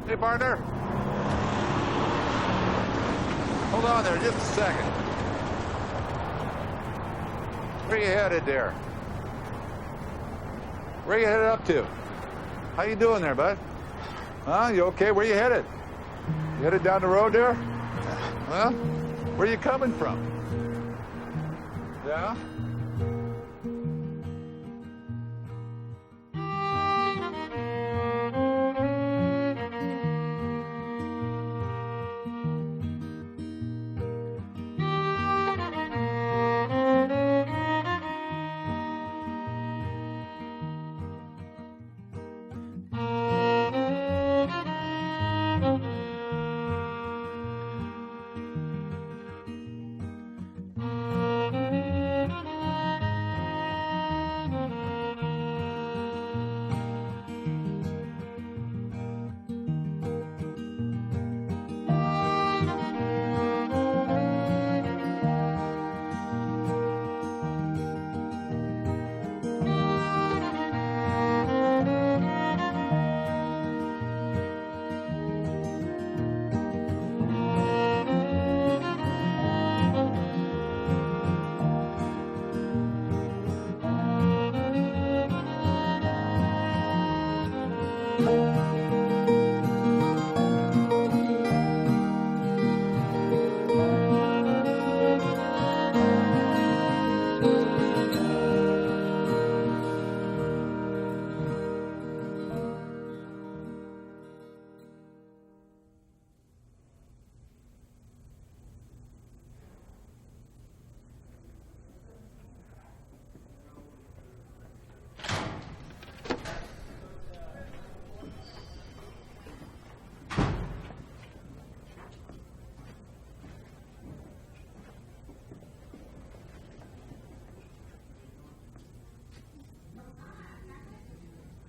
Hey, partner. Hold on there just a second. Where you headed there? Where you headed up to? How you doing there, bud? Huh? You okay? Where you headed? You headed down the road there? Huh? Where you coming from? Yeah?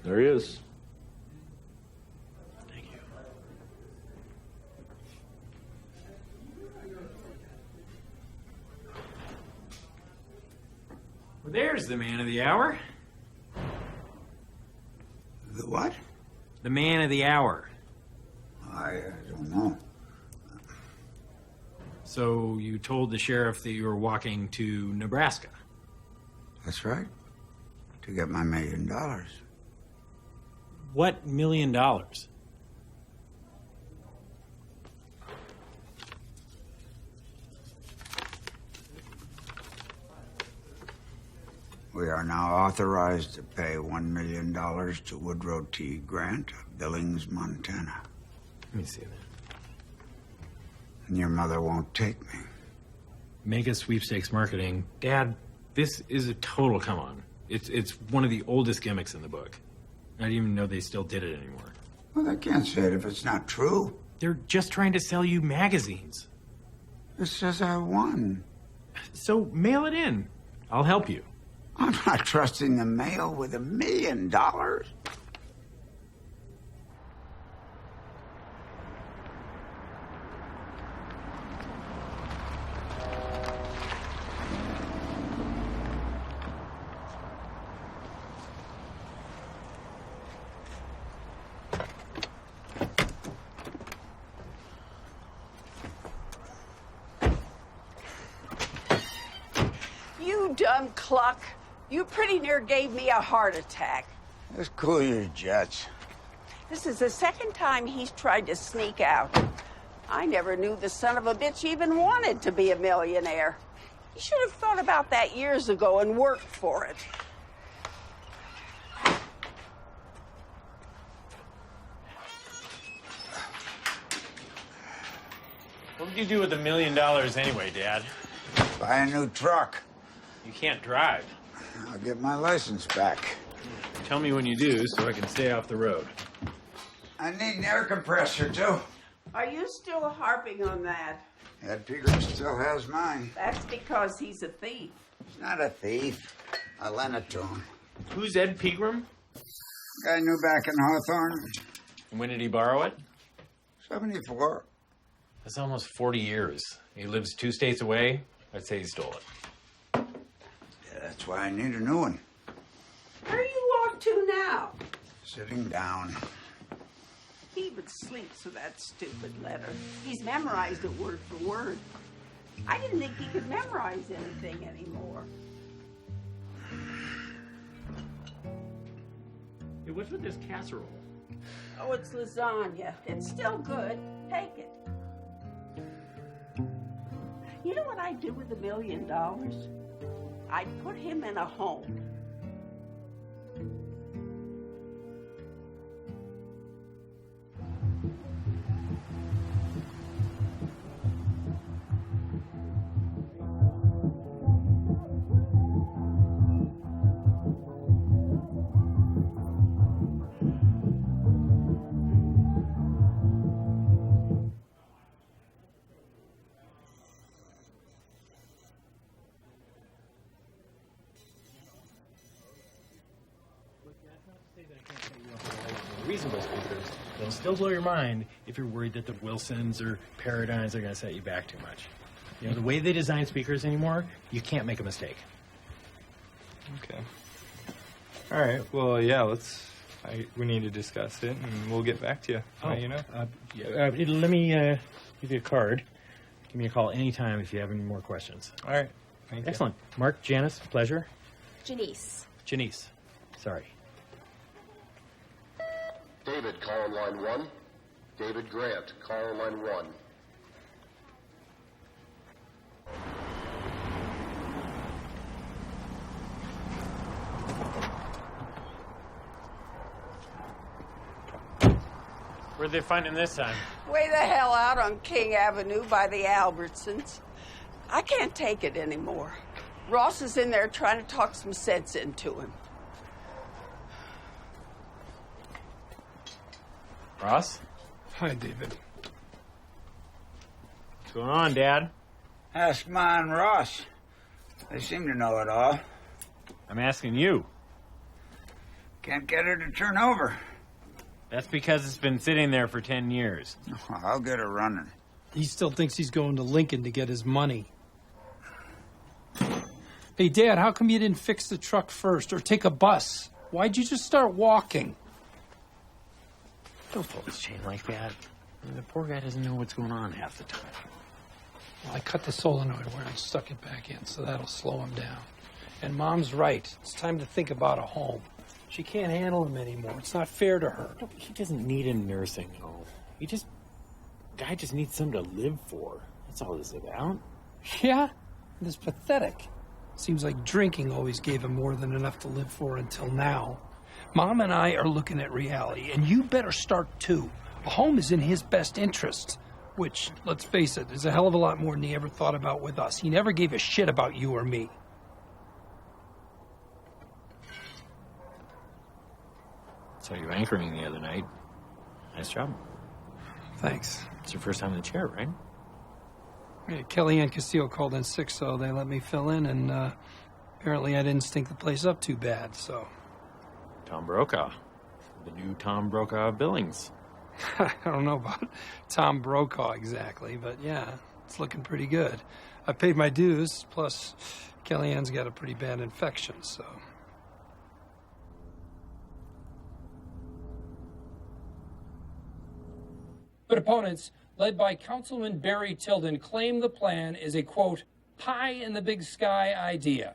There he is. Thank you. Well, there's the man of the hour. The what? The man of the hour. I don't know. So you told the sheriff that you were walking to Nebraska. That's right. To get my $1 million. What $1 million? We are now authorized to pay $1 million to Woodrow T. Grant of Billings, Montana. Let me see that. And your mother won't take me. Mega sweepstakes marketing. Dad, this is a total come on. It's one of the oldest gimmicks in the book. I didn't even know they still did it anymore. Well, they can't say it if it's not true. They're just trying to sell you magazines. It says I won. So mail it in. I'll help you. I'm not trusting the mail with $1 million. You dumb cluck. You pretty near gave me a heart attack. Just cool your jets. This is the second time he's tried to sneak out. I never knew the son of a bitch even wanted to be a millionaire. He should have thought about that years ago and worked for it. What did you do with $1 million anyway, Dad? Buy a new truck. You can't drive. I'll get my license back. Tell me when you do so I can stay off the road. I need an air compressor, too. Are you still harping on that? Ed Pegram still has mine. That's because he's a thief. He's not a thief. I lent it to him. Who's Ed Pegram? Guy I knew back in Hawthorne. And when did he borrow it? 74. That's almost 40 years. He lives 2 states away. I'd say he stole it. Yeah, that's why I need a new one. Where are you off to now? Sitting down. He even sleeps with that stupid letter. He's memorized it word for word. I didn't think he could memorize anything anymore. Hey, what's with this casserole? Oh, it's lasagna. It's still good. Take it. You know what I'd do with $1 million? I'd put him in a home. Reasonable speakers. They'll still blow your mind if you're worried that the Wilsons or Paradigms are going to set you back too much. You know, the way they design speakers anymore, you can't make a mistake. Okay. All right. Well, yeah. We need to discuss it, and we'll get back to you. You know. Let me give you a card. Give me a call anytime if you have any more questions. All right. Thank you. Excellent. Mark, Janice, pleasure. Janice. Sorry. David, call on line 1. David Grant, call on line 1. Where'd they find him this time? Way the hell out on King Avenue by the Albertsons. I can't take it anymore. Ross is in there trying to talk some sense into him. Ross? Hi, David. What's going on, Dad? Ask Ma and Ross. They seem to know it all. I'm asking you. Can't get her to turn over. That's because it's been sitting there for 10 years. I'll get her running. He still thinks he's going to Lincoln to get his money. Hey, Dad, how come you didn't fix the truck first or take a bus? Why'd you just start walking? Don't pull his chain like that. I mean, the poor guy doesn't know what's going on half the time. Well, I cut the solenoid where I stuck it back in, so that'll slow him down. And Mom's right. It's time to think about a home. She can't handle him anymore. It's not fair to her. He doesn't need a nursing home. Guy just needs something to live for. That's all this is about. Yeah? This pathetic. Seems like drinking always gave him more than enough to live for until now. Mom and I are looking at reality, and you better start too. A home is in his best interest, which, let's face it, is a hell of a lot more than he ever thought about with us. He never gave a shit about you or me. Saw you anchoring the other night. Nice job. Thanks. It's your first time in the chair, right? Yeah, Kellyanne Castillo called in sick, so they let me fill in, and apparently I didn't stink the place up too bad, so... Tom Brokaw. The new Tom Brokaw Billings. I don't know about Tom Brokaw exactly, but yeah, it's looking pretty good. I paid my dues, plus Kellyanne's got a pretty bad infection, so... But opponents, led by Councilman Barry Tilden, claim the plan is a, quote, pie-in-the-big-sky idea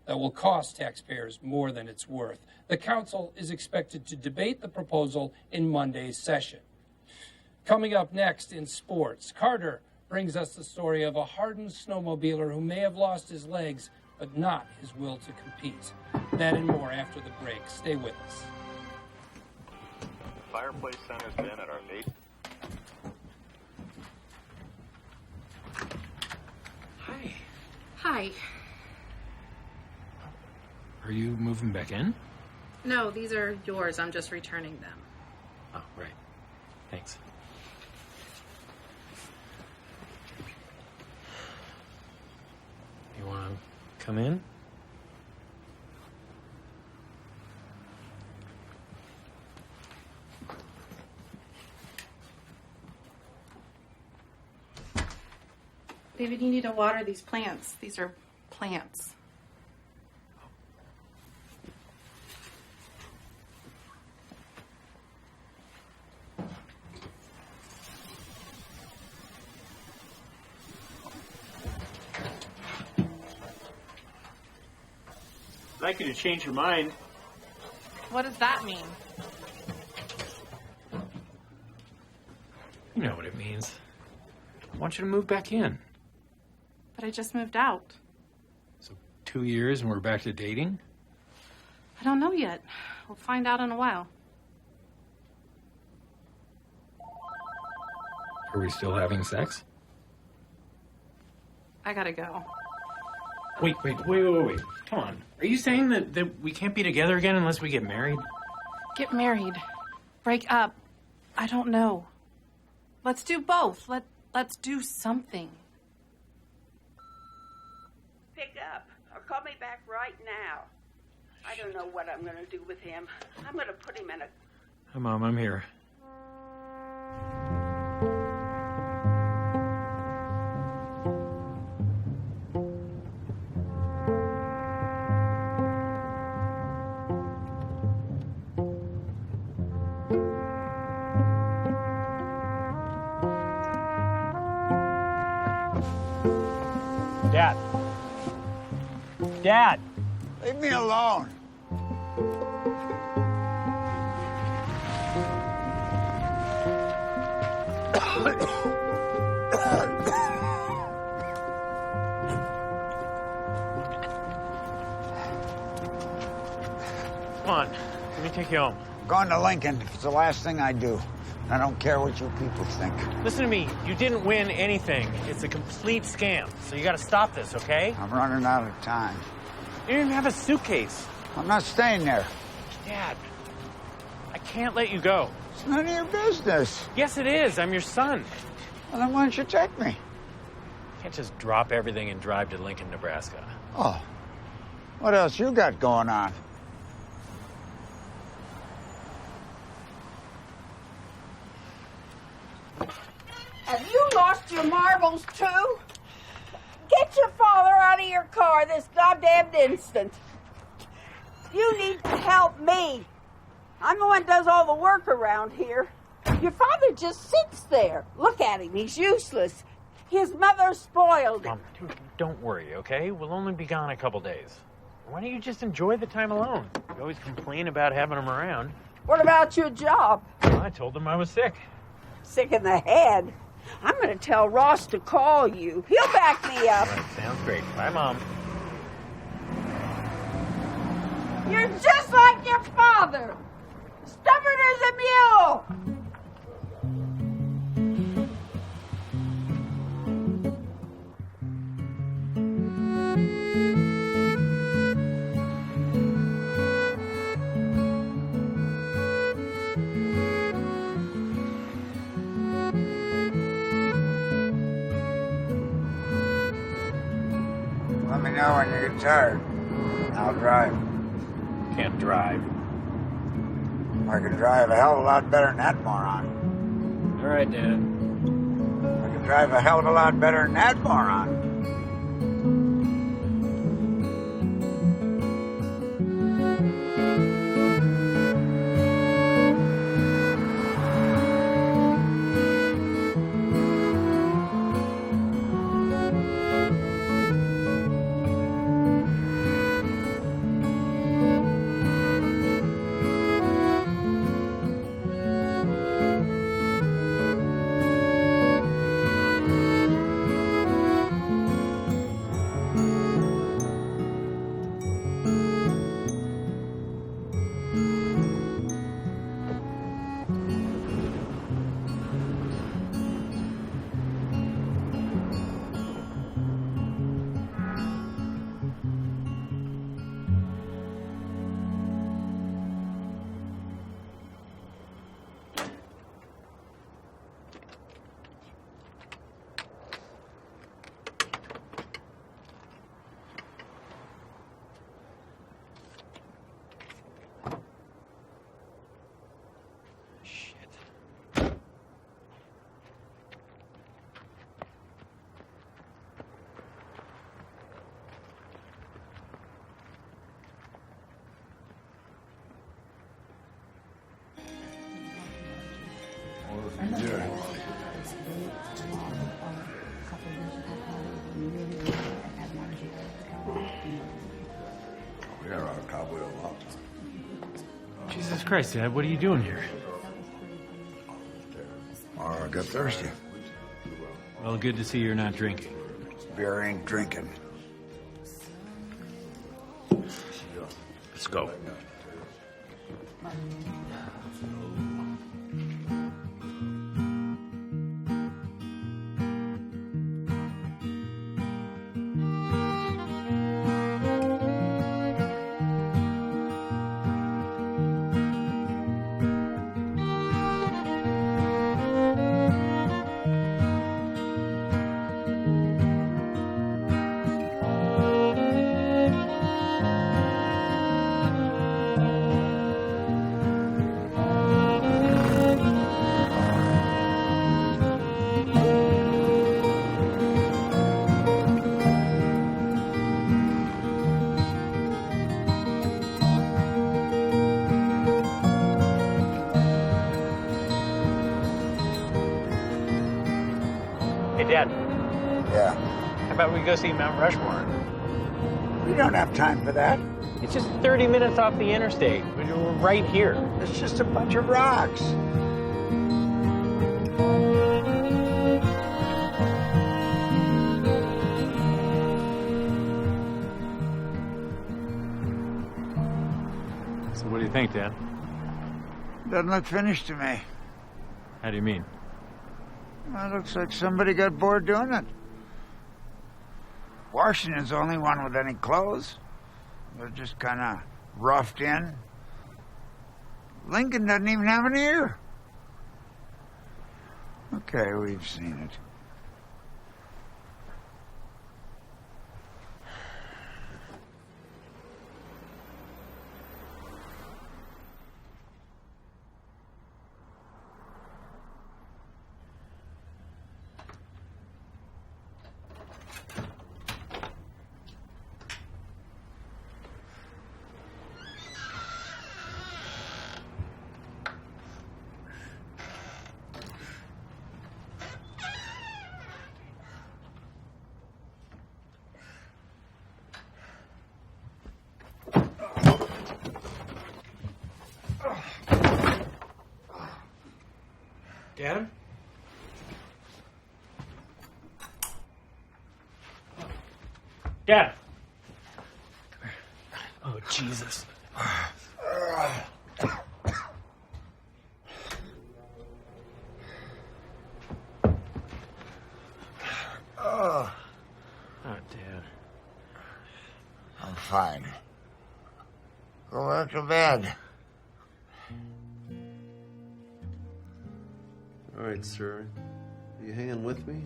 that will cost taxpayers more than it's worth. The council is expected to debate the proposal in Monday's session. Coming up next in sports, Carter brings us the story of a hardened snowmobiler who may have lost his legs, but not his will to compete. That and more after the break. Stay with us. The Fireplace Center's been at our base. Hi. Are you moving back in? No, these are yours. I'm just returning them. Oh, right. Thanks. You want to come in? David, you need to water these plants. These are plants. like you to change your mind. What does that mean? You know what it means. I want you to move back in. But I just moved out. So 2 years and we're back to dating? I don't know yet. We'll find out in a while. Are we still having sex? I gotta go. Wait. Come on. Are you saying that we can't be together again unless we get married? Get married. Break up. I don't know. Let's do both. Let's do something. Pick up or call me back right now. I don't know what I'm going to do with him. I'm going to put him in a... Hi, Mom, I'm here. Dad! Leave me alone. Come on, let me take you home. I'm going to Lincoln. It's the last thing I do. I don't care what you people think. Listen to me. You didn't win anything. It's a complete scam. So you got to stop this, okay? I'm running out of time. You don't even have a suitcase. I'm not staying there. Dad, I can't let you go. It's none of your business. Yes, it is. I'm your son. Well, then why don't you take me? You can't just drop everything and drive to Lincoln, Nebraska. Oh, what else you got going on? Have you lost your marbles, too? Get your father out of your car this goddamn instant. You need to help me. I'm the one who does all the work around here. Your father just sits there. Look at him. He's useless. His mother spoiled him. Mom, dude, don't worry, okay? We'll only be gone a couple days. Why don't you just enjoy the time alone? You always complain about having him around. What about your job? Well, I told him I was sick. Sick in the head. I'm going to tell Ross to call you. He'll back me up. All right, sounds great. Bye, Mom. You're just like your father. Stubborn as a mule. Let me know when you get tired. I'll drive. Can't drive. I can drive a hell of a lot better than that moron. All right, Dad. I can drive a hell of a lot better than that moron. Yeah, on Cowboy a lot. Jesus Christ, Dad, what are you doing here? Oh, I got thirsty. Well, good to see you're not drinking. Beer ain't drinking. Let's go. Hey, Dad, Yeah. how about we go see Mount Rushmore? We don't have time for that. It's just 30 minutes off the interstate. We're right here. It's just a bunch of rocks. So what do you think, Dad? Doesn't look finished to me. How do you mean? Well, it looks like somebody got bored doing it. Washington's the only one with any clothes. They're just kind of roughed in. Lincoln doesn't even have an ear. Okay, we've seen it. Dad? Dad! Oh, Jesus. Oh, Dad. I'm fine. Go back to bed. All right, sir. Are you hanging with me?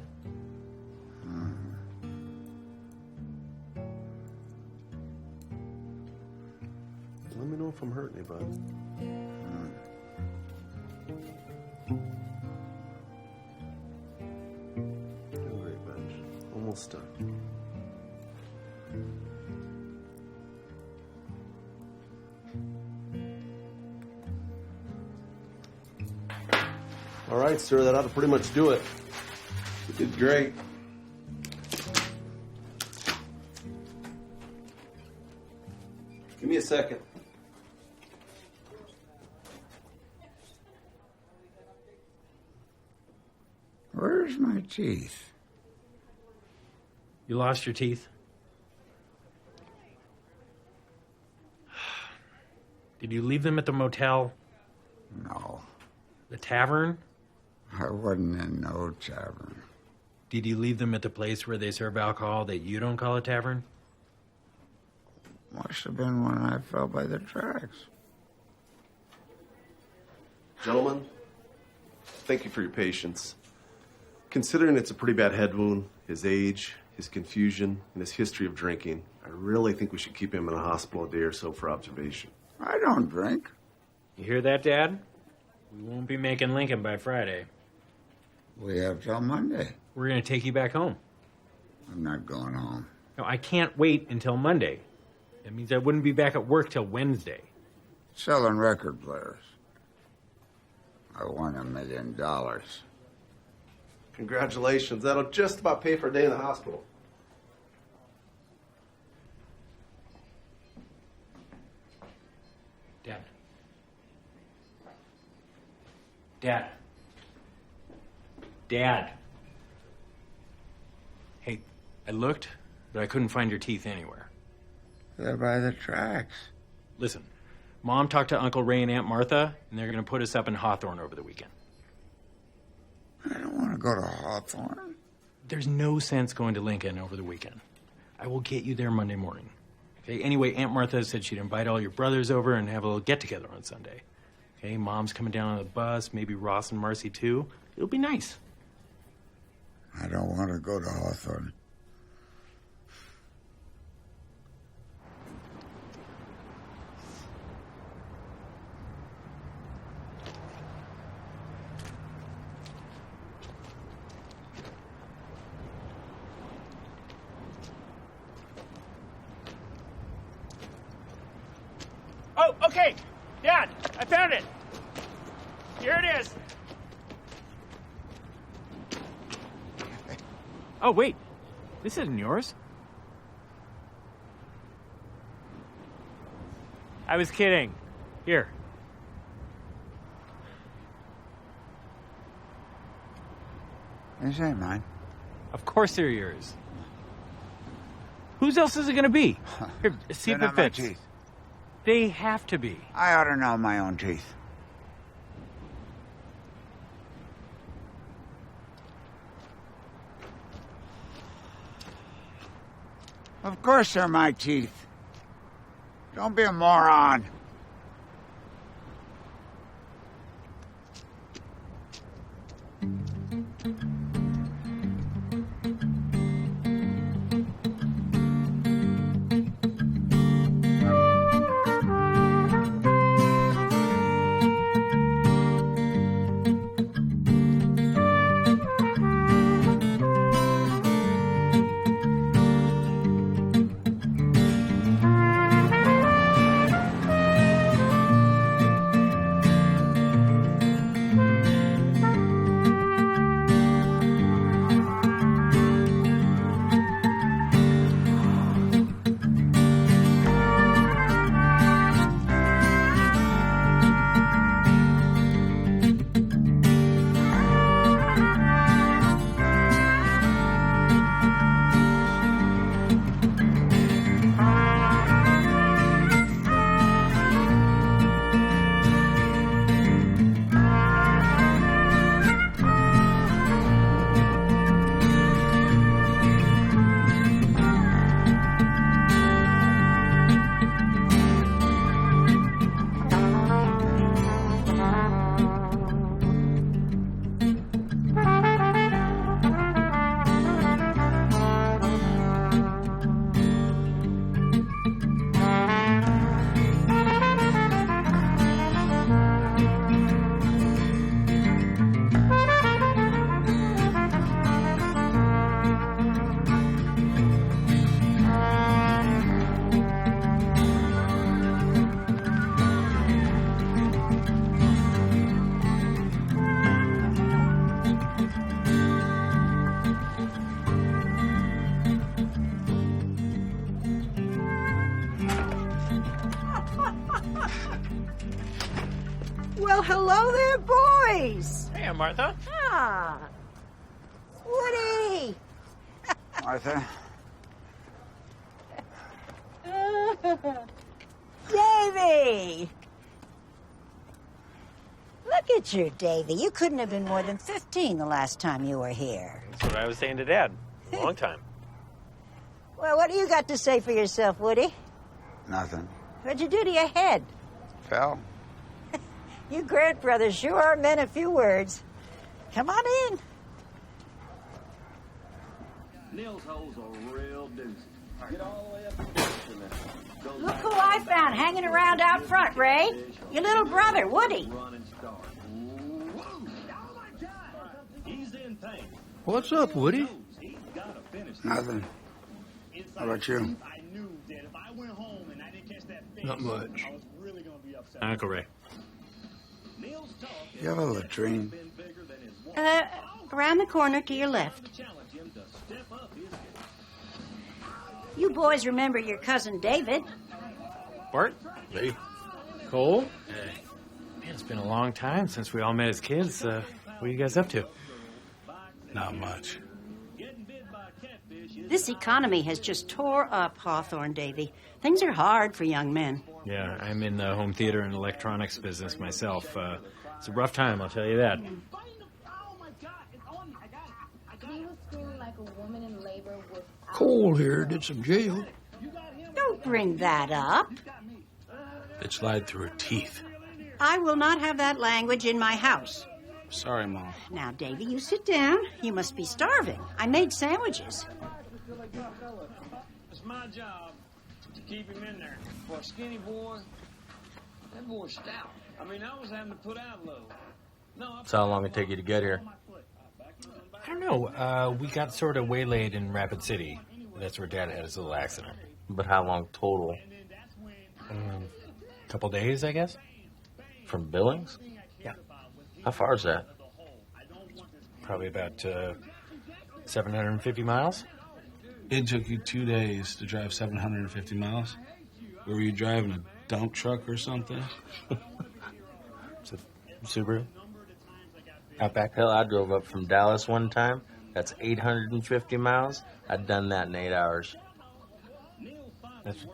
Let me know if I'm hurting you, bud. Doing great, Bench. Almost done. All right, sir, that ought to pretty much do it. You did great. Give me a second. Where's my teeth? You lost your teeth? Did you leave them at the motel? No, The tavern? I wasn't in no tavern. Did you leave them at the place where they serve alcohol that you don't call a tavern? Must have been when I fell by the tracks. Gentlemen, thank you for your patience. Considering it's a pretty bad head wound, his age, his confusion, and his history of drinking, I really think we should keep him in a hospital a day or so for observation. I don't drink. You hear that, Dad? We won't be making Lincoln by Friday. We have till Monday. We're going to take you back home. I'm not going home. No, I can't wait until Monday. That means I wouldn't be back at work till Wednesday. Selling record players. I won $1 million. Congratulations. That'll just about pay for a day in the hospital. Dad. Dad. Hey, I looked, but I couldn't find your teeth anywhere. They're by the tracks. Listen, Mom talked to Uncle Ray and Aunt Martha, and they're going to put us up in Hawthorne over the weekend. I don't want to go to Hawthorne. There's no sense going to Lincoln over the weekend. I will get you there Monday morning. Okay, anyway, Aunt Martha said she'd invite all your brothers over and have a little get-together on Sunday. Okay, Mom's coming down on the bus, maybe Ross and Marcy too. It'll be nice. I don't want to go to Hawthorne. Oh, okay. Dad, I found it. Here it is. Oh, wait. This isn't yours. I was kidding. Here. This ain't mine. Of course they're yours. Whose else is it going to be? Here, see if They're it not my fits. teeth. They have to be. I ought to know my own teeth. Of course they're my teeth. Don't be a moron. Well, hello there, boys. Hey, Aunt Martha. Ah, Woody. Martha? Davy. Look at you, Davy. You couldn't have been more than 15 the last time you were here. That's what I was saying to Dad. A long time. Well, what do you got to say for yourself, Woody? Nothing. What'd you do to your head? Fell. You Grant brothers sure are men of few words. Come on in. Neil's hole's a real doozy. Get all the way up the ditch and then Look who I found hanging around out front, Ray. Your little brother, Woody. He's in pain. What's up, Woody? Nothing. How about you? Not much. Uncle Ray. You have a latrine? Around the corner to your left. You boys remember your cousin David. Bart? Hey. Cole? Man, Man, it's been a long time since we all met as kids. What are you guys up to? Not much. This economy has just tore up Hawthorne, Davy. Things are hard for young men. Yeah, I'm in the home theater and electronics business myself. It's a rough time, I'll tell you that. Cole here did some jail. Don't bring that up. It slid through her teeth. I will not have that language in my house. Sorry, Mom. Now, Davy, you sit down. You must be starving. I made sandwiches. It's my job to keep him in there. For a skinny boy, that boy's stout. I mean, I was having to put out low. That's how long it take you to get here? I don't know. We got sort of waylaid in Rapid City. That's where Dad had his little accident. But how long total? A couple days, I guess. From Billings? Yeah. How far is that? Probably about 750 miles. It took you 2 days to drive 750 miles? Were you driving a dump truck or something? It's a Subaru. Outback? Hell, I drove up from Dallas one time. That's 850 miles. I'd done that in 8 hours. That's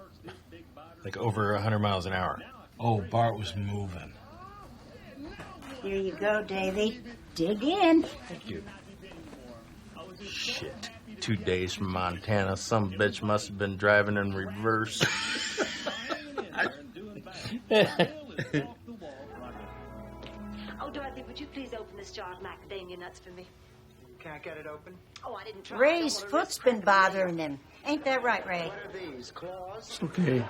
like over 100 miles an hour. Oh, Bart was moving. Here you go, Davy. Dig in. Thank you. Shit. 2 days from Montana. Some bitch must have been driving in reverse. Oh, Dorothy, would you please open this jar of macadamia nuts for me? Can I get it open? Oh, I didn't try. Ray's foot's been bothering him. Ain't that right, Ray? What are these, claws? It's okay.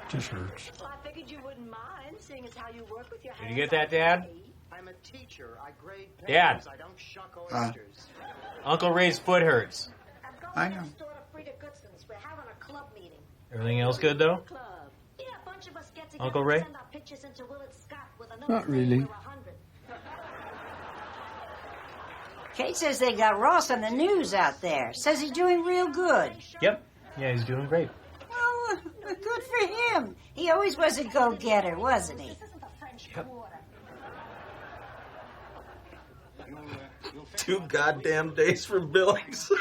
Just hurts. Well, I figured you wouldn't mind, seeing as how you work with your hands. Did you get that, Dad? I'm a teacher. I grade Dad. papers. I don't shuck oysters. Uncle Ray's foot hurts. I know. We're having a club meeting. Everything else good, though? Club. Yeah, a bunch of us get together Uncle Ray? and send our pictures into Willard Scott with another Not really. Kate says they got Ross on the news out there. Says he's doing real good. Yep. Yeah, he's doing great. Well, good for him. He always was a go-getter, wasn't he? Yep. 2 goddamn days from Billings.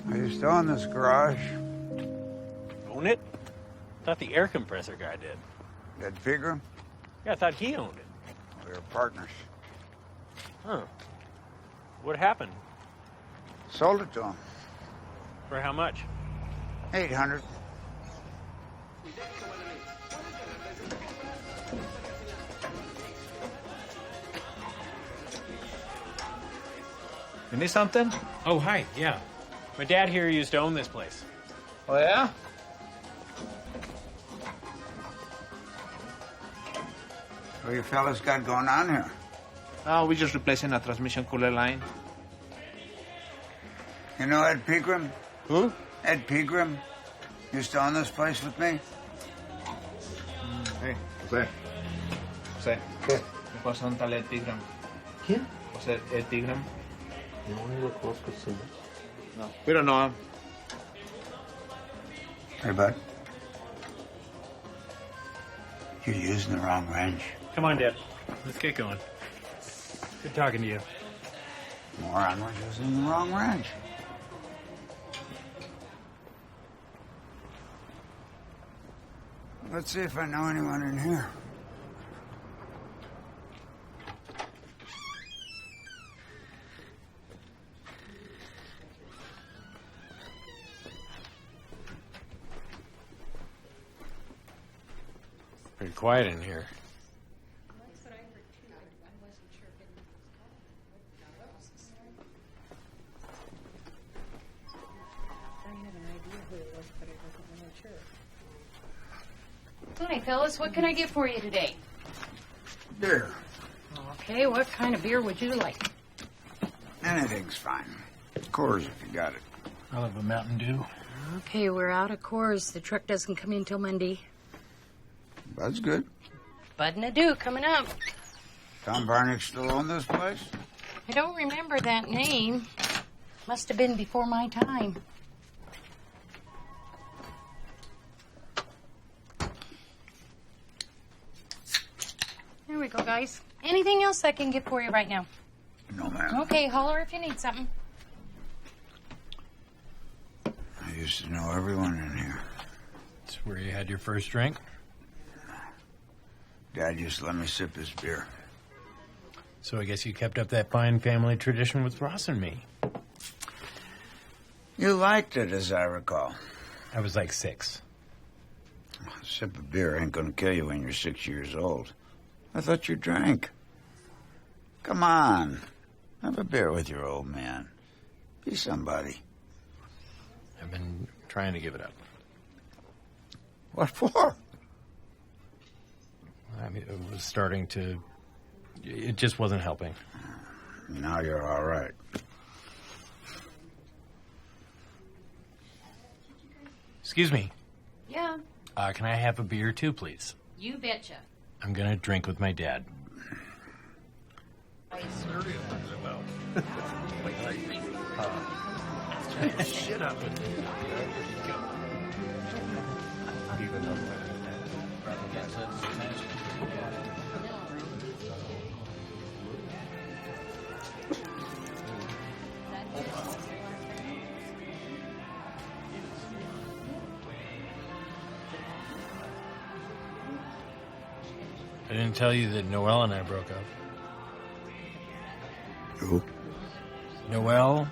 Are you still in this garage? Own it? Thought the air compressor guy did. Ed Pegram? Yeah, I thought he owned it. We were partners. Huh. What happened? Sold it to him. For how much? 800. You need something? Oh, hi. Yeah. My dad here used to own this place. Oh, yeah? What you fellas got going on here? Oh, we're just replacing a transmission cooler line. You know Ed Pegram? Who? Ed Pegram. Used to own this place with me. Hey, José. José. ¿Qué? Me pasa un tal Ed Pegram. ¿Quién? José Ed Pegram. No lo conozco, señor. No. Pero no. Hey, bud. You're using the wrong wrench. Come on, Dad. Let's get going. Good talking to you. Moron was using the wrong wrench. Let's see if I know anyone in here. Pretty quiet in here. Hi, fellas. What can I get for you today? Beer. Okay, what kind of beer would you like? Anything's fine. Coors if you got it. I'll have a Mountain Dew. Okay, we're out of Coors. The truck doesn't come in till Monday. That's good. Bud and a Dew coming up. Tom Varnick still own this place? I don't remember that name. Must have been before my time. There we go, guys. Anything else I can get for you right now? No, ma'am. Okay, holler if you need something. I used to know everyone in here. It's where you had your first drink? Dad used to let me sip his beer. So I guess you kept up that fine family tradition with Ross and me. You liked it, as I recall. I was like 6. A sip of beer ain't gonna kill you when you're 6 years old. I thought you drank. Come on. Have a beer with your old man. Be somebody. I've been trying to give it up. What for? I mean, it was starting to... It just wasn't helping. Now you're all right. Excuse me. Yeah, Can I have a beer too, please? you betcha. I'm gonna drink with my dad. Shit up. I didn't tell you that Noelle and I broke up. Who? Noelle?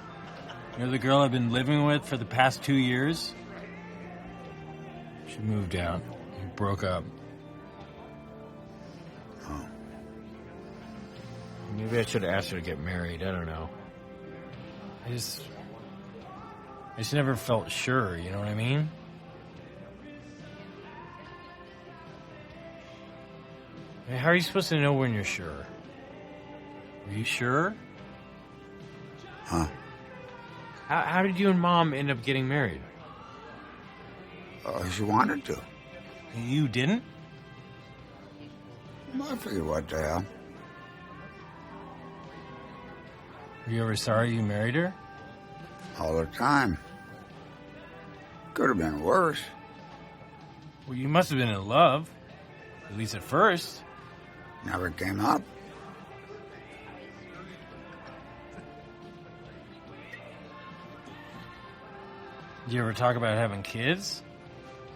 You're the girl I've been living with for the past 2 years? She moved out. We broke up. Oh. Maybe I should have asked her to get married. I don't know. I just never felt sure, you know what I mean? I mean, how are you supposed to know when you're sure? Are you sure? Huh? How did you and Mom end up getting married? Oh, she wanted to. You didn't? I figured what the hell. Were you ever sorry you married her? All the time. Could have been worse. Well, you must have been in love. At least at first. Never came up. Did you ever talk about having kids?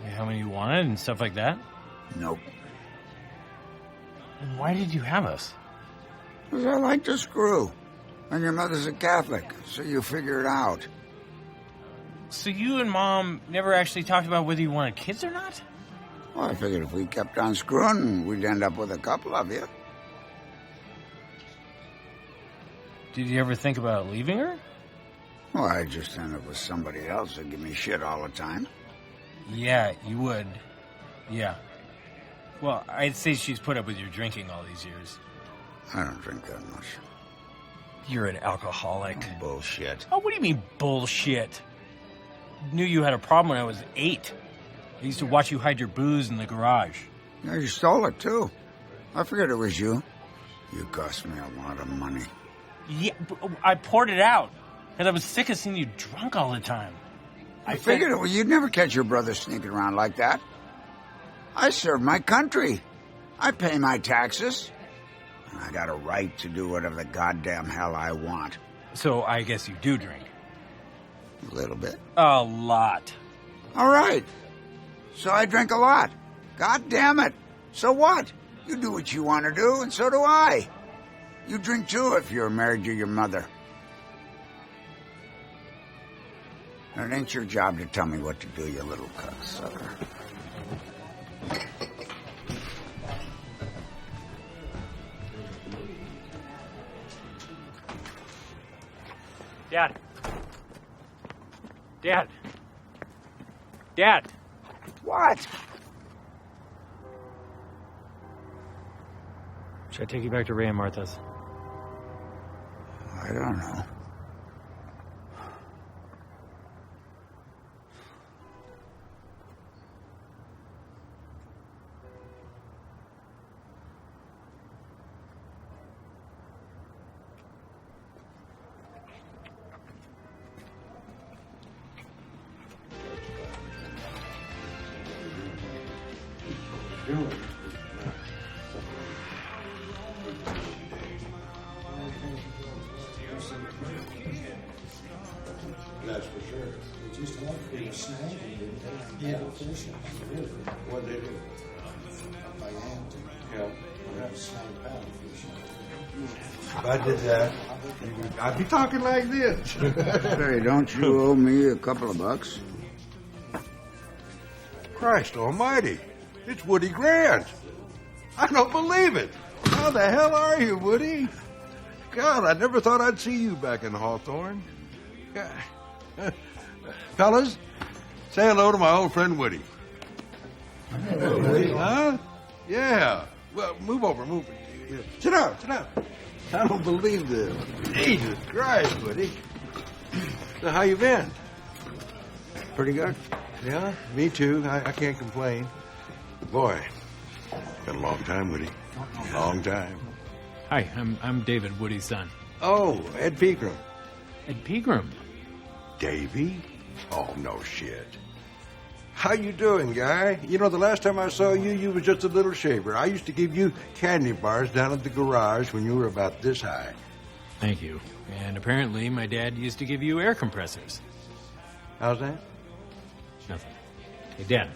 Like how many you wanted and stuff like that? Nope. And why did you have us? Because I like to screw. And your mother's a Catholic, so you figure it out. So you and Mom never actually talked about whether you wanted kids or not? Well, I figured if we kept on screwing, we'd end up with a couple of you. Did you ever think about leaving her? Well, I'd just end up with somebody else who'd give me shit all the time. Yeah, you would. Yeah. Well, I'd say she's put up with your drinking all these years. I don't drink that much. You're an alcoholic. Bullshit. Oh, what do you mean, bullshit? Knew you had a problem when I was 8. I used to watch you hide your booze in the garage. Yeah, you stole it, too. I figured it was you. You cost me a lot of money. Yeah, I poured it out. Because I was sick of seeing you drunk all the time. I figured it was you'd never catch your brother sneaking around like that. I serve my country. I pay my taxes. And I got a right to do whatever the goddamn hell I want. So I guess you do drink. A little bit. A lot. All right. So I drink a lot. God damn it. So what? You do what you want to do, and so do I. You drink too if you're married to your mother. And it ain't your job to tell me what to do, you little cocksucker. Dad. Dad. Dad. What? Should I take you back to Ray and Martha's? I don't know. That's for sure. They just offered a snack and didn't have a fish. What they do? My aunt. Yeah. I have a snack pound fish. If I did that, I'd be talking like this. Hey, don't you owe me a couple of bucks? Christ almighty. It's Woody Grant. I don't believe it. How the hell are you, Woody? God, I never thought I'd see you back in Hawthorne. Fellas, say hello to my old friend Woody. Huh? Yeah. Well, move over, move. Sit down, sit down. I don't believe this. Jesus Christ, Woody. So how you been? Pretty good. Yeah, me too. I can't complain. Boy, been a long time, Woody. Long time. Hi, I'm David, Woody's son. Oh, Ed Pegram. Ed Pegram? Davy? Oh, no shit. How you doing, guy? You know, the last time I saw you, you was just a little shaver. I used to give you candy bars down at the garage when you were about this high. Thank you. And apparently my dad used to give you air compressors. How's that? Nothing. Hey, Dad,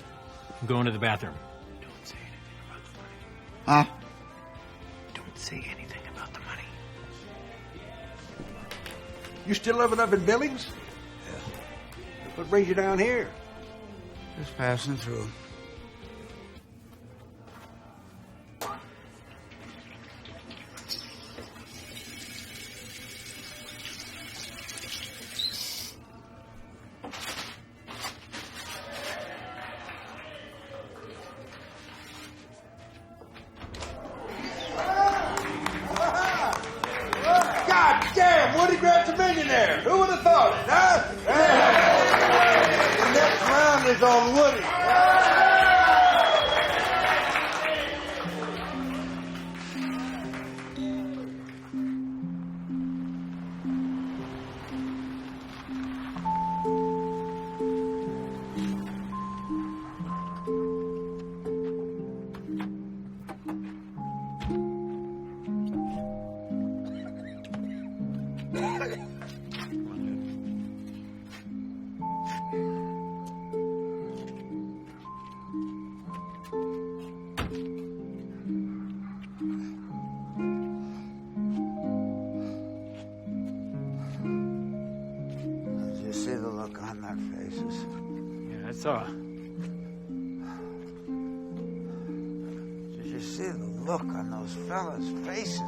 I'm going to the bathroom. Don't say anything about the money. Huh? Don't say anything about the money. You still living up in Billings? Yeah. What brings you down here? Just passing through. God damn, Woody Grant's a millionaire. Who would have thought it, huh? The next round is on Woody. Did you see the look on their faces? Yeah, I saw. Did you see the look on those fellas' faces?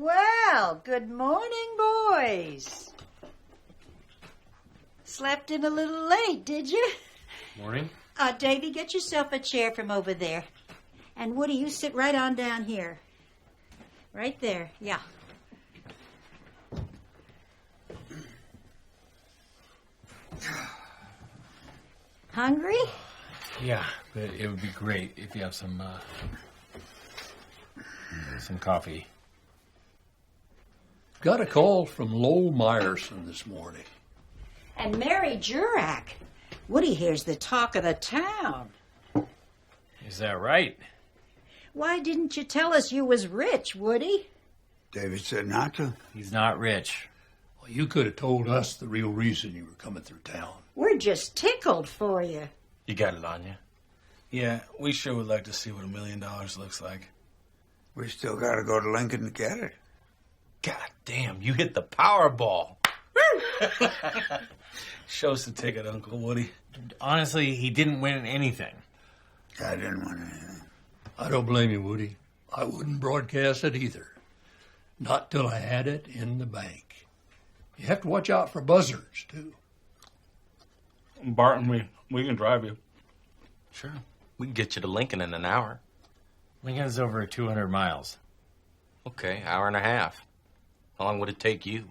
Well, good morning, boys. Slept in a little late, did you? Morning. Davy, get yourself a chair from over there. And Woody, you sit right on down here. Right there, yeah. Hungry? Yeah, but it would be great if you have some coffee. Got a call from Lowell Myerson this morning. And Mary Jurak. Woody here's the talk of the town. Is that right? Why didn't you tell us you was rich, Woody? David said not to. He's not rich. Well, you could have told us the real reason you were coming through town. We're just tickled for you. You got it on you? Yeah, we sure would like to see what $1 million looks like. We still got to go to Lincoln to get it. God damn, you hit the Powerball. Show us the ticket, Uncle Woody. Honestly, he didn't win anything. I didn't win anything. I don't blame you, Woody. I wouldn't broadcast it either. Not till I had it in the bank. You have to watch out for buzzards, too. Barton, we can drive you. Sure. We can get you to Lincoln in an hour. Lincoln's over 200 miles. Okay, hour and a half. How long would it take you?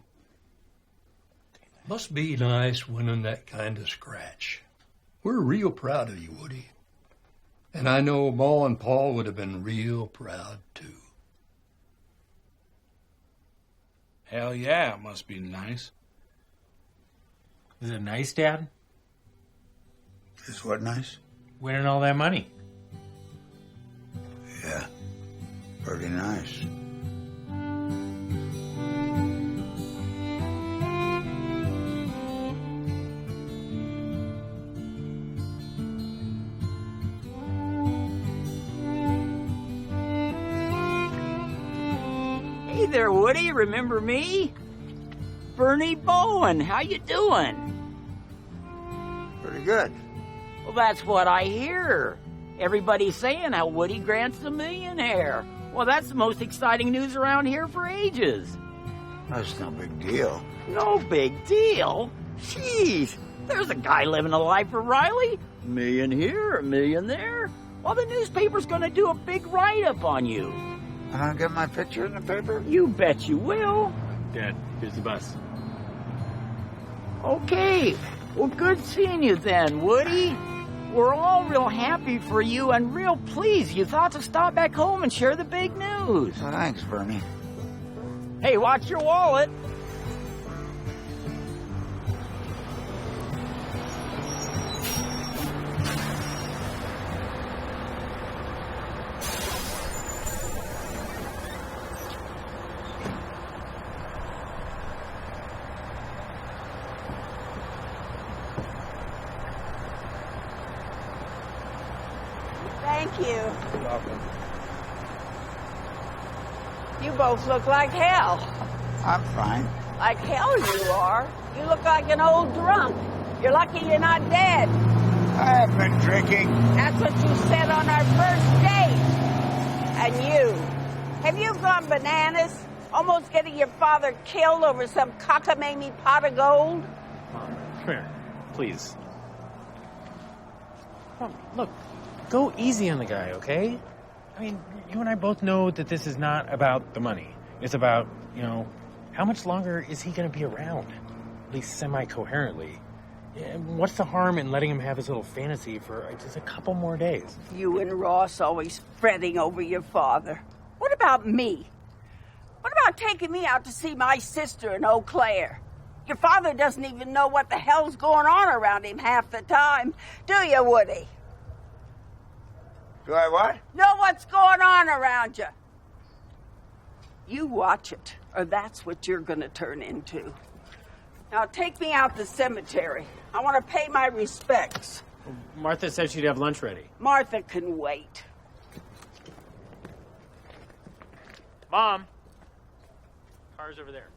Must be nice winning that kind of scratch. We're real proud of you, Woody. And I know Ma and Paul would have been real proud, too. Hell yeah, it must be nice. Is it nice, Dad? Is what nice? Winning all that money. Yeah, pretty nice. Hey there, Woody. Remember me? Bernie Bowen. How you doing? Pretty good. Well, that's what I hear. Everybody's saying how Woody Grant's a millionaire. Well, that's the most exciting news around here for ages. That's no big deal. No big deal? Jeez, there's a guy living a life for Riley. $1 million here, $1 million there. Well, the newspaper's gonna do a big write-up on you. I'll get my picture in the paper? You bet you will. Dad, here's the bus. Okay. Well, good seeing you then, Woody. We're all real happy for you and real pleased you thought to stop back home and share the big news. Well, thanks, Bernie. Hey, watch your wallet. Thank you. You're welcome. You both look like hell. I'm fine. Like hell you are. You look like an old drunk. You're lucky you're not dead. I have been drinking. That's what you said on our first date. And you. Have you gone bananas? Almost getting your father killed over some cockamamie pot of gold? Mom, come here, please. Mom, look, go easy on the guy, okay? I mean, you and I both know that this is not about the money. It's about, how much longer is he going to be around? At least semi-coherently. What's the harm in letting him have his little fantasy for just a couple more days? You and Ross always fretting over your father. What about me? What about taking me out to see my sister in Eau Claire? Your father doesn't even know what the hell's going on around him half the time. Do you, Woody? Do I what? Know what's going on around you. You watch it, or that's what you're going to turn into. Now take me out the cemetery. I want to pay my respects. Martha said she'd have lunch ready. Martha can wait. Mom! Car's over there.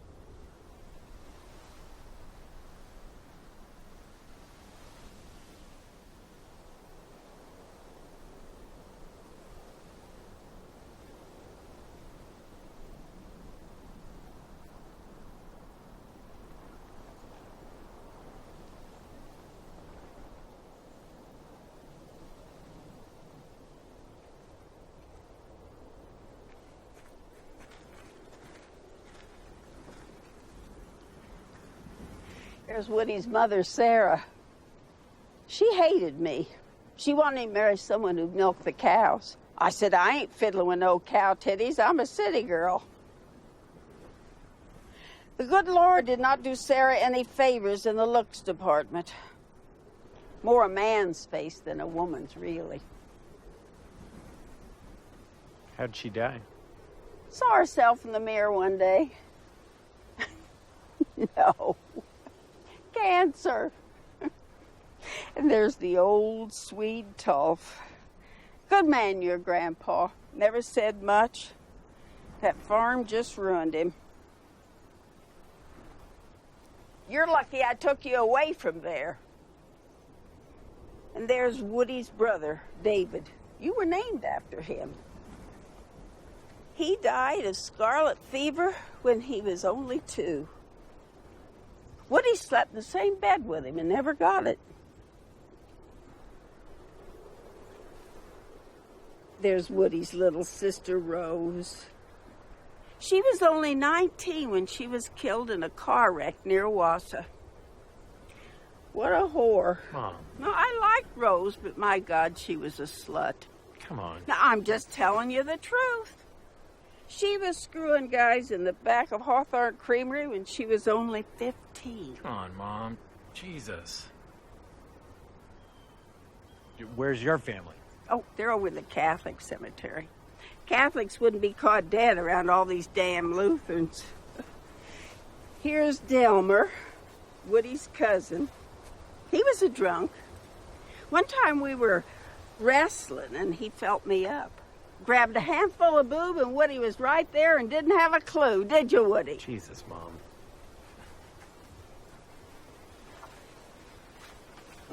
There's Woody's mother, Sarah. She hated me. She wanted me to marry someone who'd milk the cows. I said, I ain't fiddling with no cow titties. I'm a city girl. The good Lord did not do Sarah any favors in the looks department. More a man's face than a woman's, really. How'd she die? Saw herself in the mirror one day. No. Cancer. And there's the old Swede Tulf. Good man, your grandpa. Never said much. That farm just ruined him. You're lucky I took you away from there. And there's Woody's brother, David. You were named after him. He died of scarlet fever when he was only 2. Woody slept in the same bed with him and never got it. There's Woody's little sister, Rose. She was only 19 when she was killed in a car wreck near Wassa. What a whore. Mom. No, I liked Rose, but my God, she was a slut. Come on. Now, I'm just telling you the truth. She was screwing guys in the back of Hawthorne Creamery when she was only 15. Come on, Mom. Jesus. Where's your family? Oh, they're over in the Catholic cemetery. Catholics wouldn't be caught dead around all these damn Lutherans. Here's Delmer, Woody's cousin. He was a drunk. One time we were wrestling and he felt me up. Grabbed a handful of boob and Woody was right there and didn't have a clue, did you, Woody? Jesus, Mom.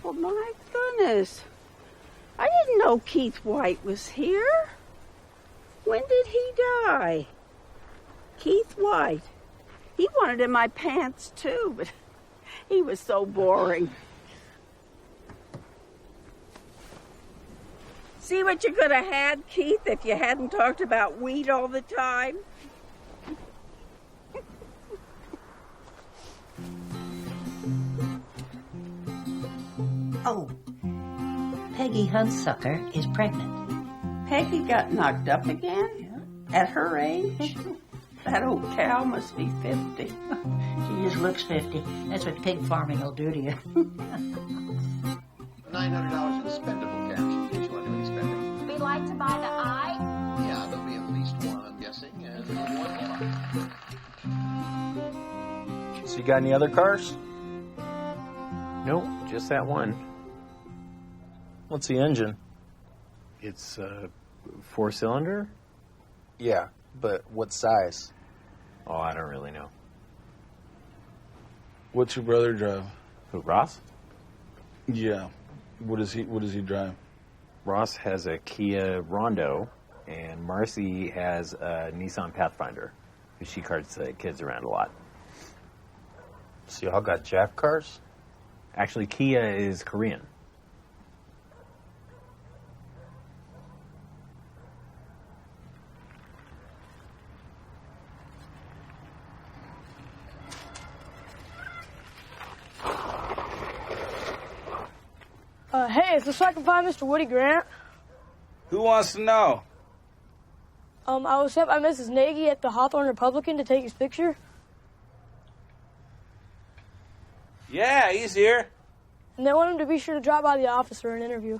Oh, my goodness. I didn't know Keith White was here. When did he die? Keith White. He wanted in my pants, too, but he was so boring. See what you could have had, Keith, if you hadn't talked about weed all the time? Oh, Peggy Hunsucker is pregnant. Peggy got knocked up again? At her age? That old cow must be 50. She just looks 50. That's what pig farming will do to you. $900 in spendable cash. Did you want to do any spending? We'd like to buy the eye. Yeah, there'll be at least one, I'm guessing, and one more. So you got any other cars? Nope, just that one. What's the engine? It's 4-cylinder? Yeah, but what size? Oh, I don't really know. What's your brother drive? Who, Ross? Yeah. What does he drive? Ross has a Kia Rondo, and Marcy has a Nissan Pathfinder. She carts the kids around a lot. So y'all got Jack cars? Actually, Kia is Korean. Hey, is this so I can find Mr. Woody Grant? Who wants to know? I was sent by Mrs. Nagy at the Hawthorne Republican to take his picture. Yeah, he's here. And they want him to be sure to drop by the office for an interview.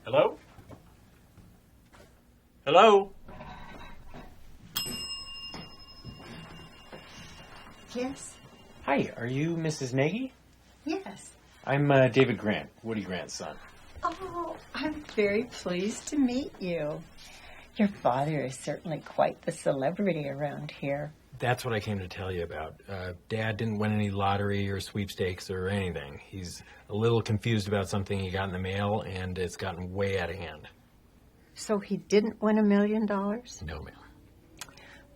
Hello? Hello? Yes? Hi, are you Mrs. Nagy? Yes. I'm David Grant, Woody Grant's son. Oh, I'm very pleased to meet you. Your father is certainly quite the celebrity around here. That's what I came to tell you about. Dad didn't win any lottery or sweepstakes or anything. He's a little confused about something he got in the mail, and it's gotten way out of hand. So he didn't win $1 million? No, ma'am.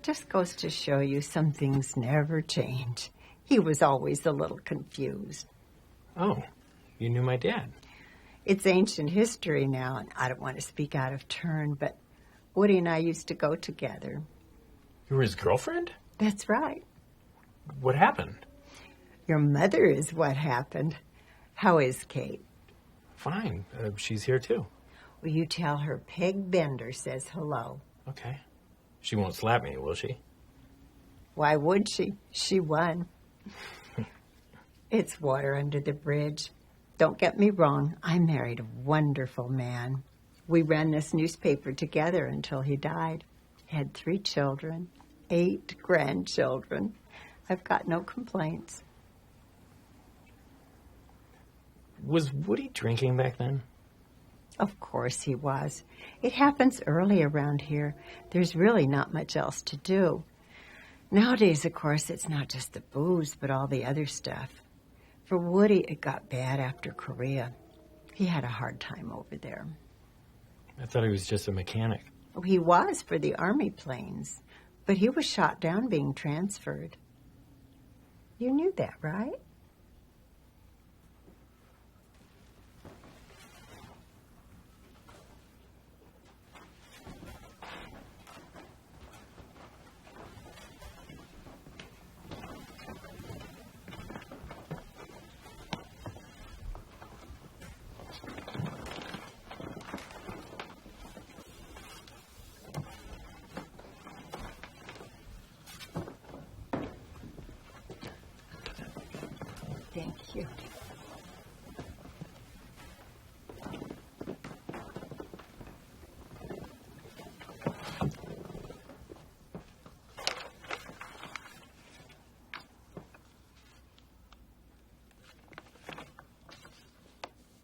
Just goes to show you some things never change. He was always a little confused. Oh, you knew my dad. It's ancient history now, and I don't want to speak out of turn, but Woody and I used to go together. You were his girlfriend? That's right. What happened? Your mother is what happened. How is Kate? Fine. She's here, too. Will you tell her Peg Bender says hello? Okay. She won't slap me, will she? Why would she? She won. It's water under the bridge. Don't get me wrong. I married a wonderful man. We ran this newspaper together until he died. Had 3 children, 8 grandchildren. I've got no complaints. Was Woody drinking back then? Of course he was. It happens early around here. There's really not much else to do. Nowadays, of course, it's not just the booze, but all the other stuff. For Woody, it got bad after Korea. He had a hard time over there. I thought he was just a mechanic. He was for the Army planes, but he was shot down being transferred. You knew that, right? Thank you.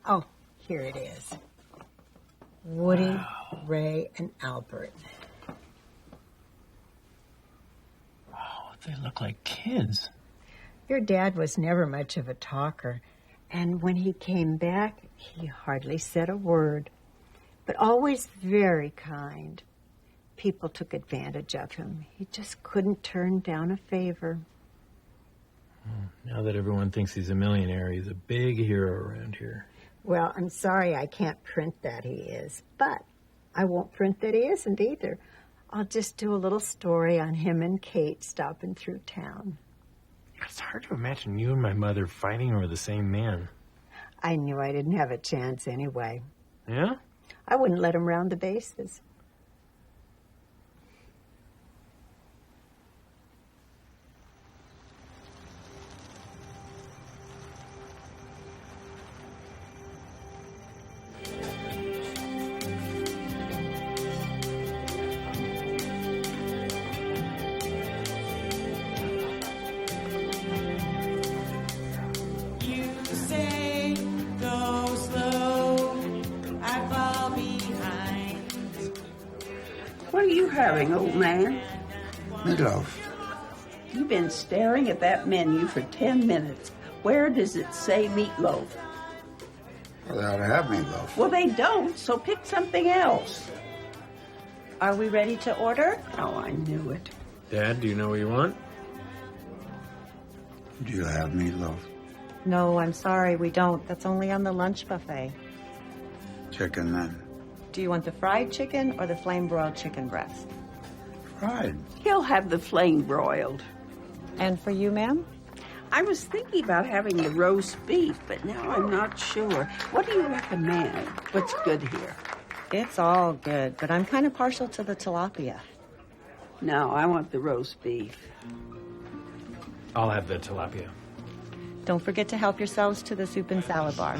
Oh, here it is. Woody, Ray, and Albert. Oh, they look like kids. Your dad was never much of a talker, and when he came back, he hardly said a word, but always very kind. People took advantage of him. He just couldn't turn down a favor. Now that everyone thinks he's a millionaire, he's a big hero around here. Well, I'm sorry I can't print that he is, but I won't print that he isn't either. I'll just do a little story on him and Kate stopping through town. It's hard to imagine you and my mother fighting over the same man. I knew I didn't have a chance anyway. Yeah? I wouldn't let him round the bases. What are you having, old man? Meatloaf. You've been staring at that menu for 10 minutes. Where does it say meatloaf? Well, they ought to have meatloaf. Well, they don't, so pick something else. Are we ready to order? Oh, I knew it. Dad, do you know what you want? Do you have meatloaf? No, I'm sorry, we don't. That's only on the lunch buffet. Chicken, then. Do you want the fried chicken or the flame-broiled chicken breast? Fried. He'll have the flame broiled. And for you, ma'am? I was thinking about having the roast beef, but now I'm not sure. What do you recommend? What's good here? It's all good, but I'm kind of partial to the tilapia. No, I want the roast beef. I'll have the tilapia. Don't forget to help yourselves to the soup and salad bar.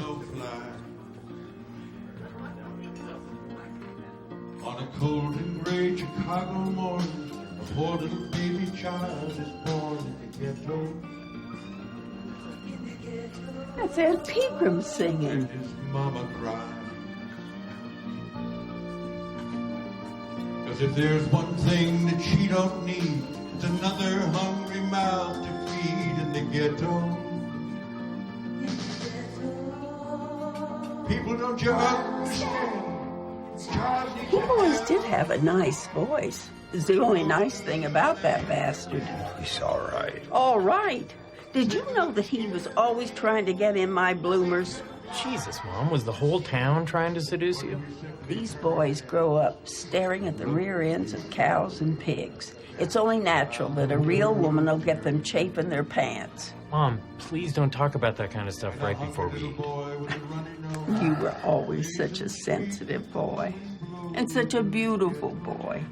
On a cold and gray Chicago morning, a poor little baby child is born in the ghetto. That's Aunt Pegram singing. His mama cried. Because if there's one thing that she don't need, it's another hungry mouth to feed in the ghetto. People don't you understand? He always did have a nice voice. It's the only nice thing about that bastard. He's all right. All right. Did you know that he was always trying to get in my bloomers? Jesus, Mom, was the whole town trying to seduce you? These boys grow up staring at the rear ends of cows and pigs. It's only natural that a real woman will get them chafing their pants. Mom, please don't talk about that kind of stuff right before we eat. You were always such a sensitive boy. And such a beautiful boy.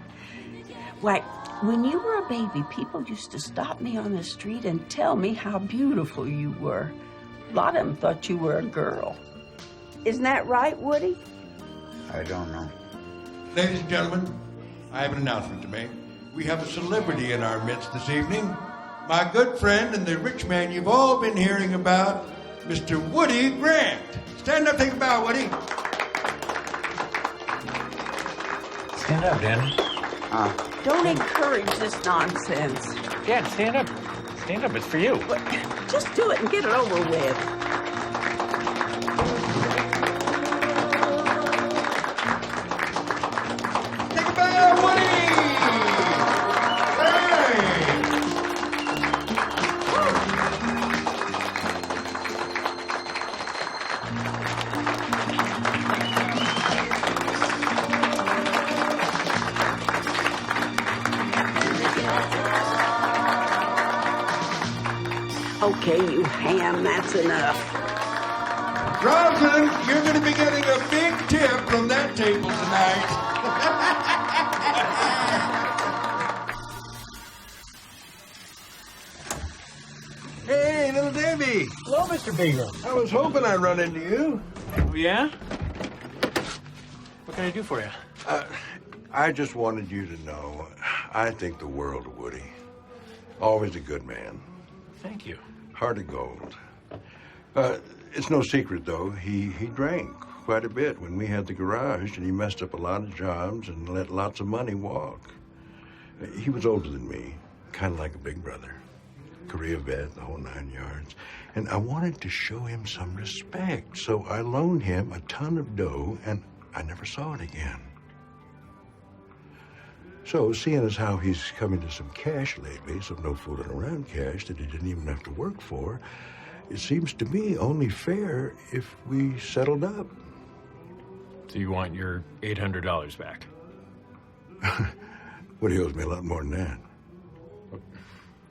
Why, when you were a baby, people used to stop me on the street and tell me how beautiful you were. A lot of them thought you were a girl. Isn't that right, Woody? I don't know. Ladies and gentlemen, I have an announcement to make. We have a celebrity in our midst this evening. My good friend and the rich man you've all been hearing about, Mr. Woody Grant. Stand up, take a bow, Woody. Stand up, Dad. Don't encourage this nonsense. Dad, stand up. Stand up, it's for you. Just do it and get it over with. Take a bow, Woody! Okay, you ham, that's enough. Robin, you're going to be getting a big tip from that table tonight. Hey, little Davy. Hello, Mr. Bingham. I was hoping I'd run into you. Oh, yeah? What can I do for you? I just wanted you to know, I think the world of Woody. Always a good man. Thank you. Heart of gold. It's no secret, though, he drank quite a bit when we had the garage, and he messed up a lot of jobs and let lots of money walk. He was older than me, kind of like a big brother. Korea vet, the whole 9 yards. And I wanted to show him some respect, so I loaned him a ton of dough, and I never saw it again. So, seeing as how he's come into some cash lately, some no fooling around cash that he didn't even have to work for, it seems to me only fair if we settled up. So you want your $800 back? What, he owes me a lot more than that.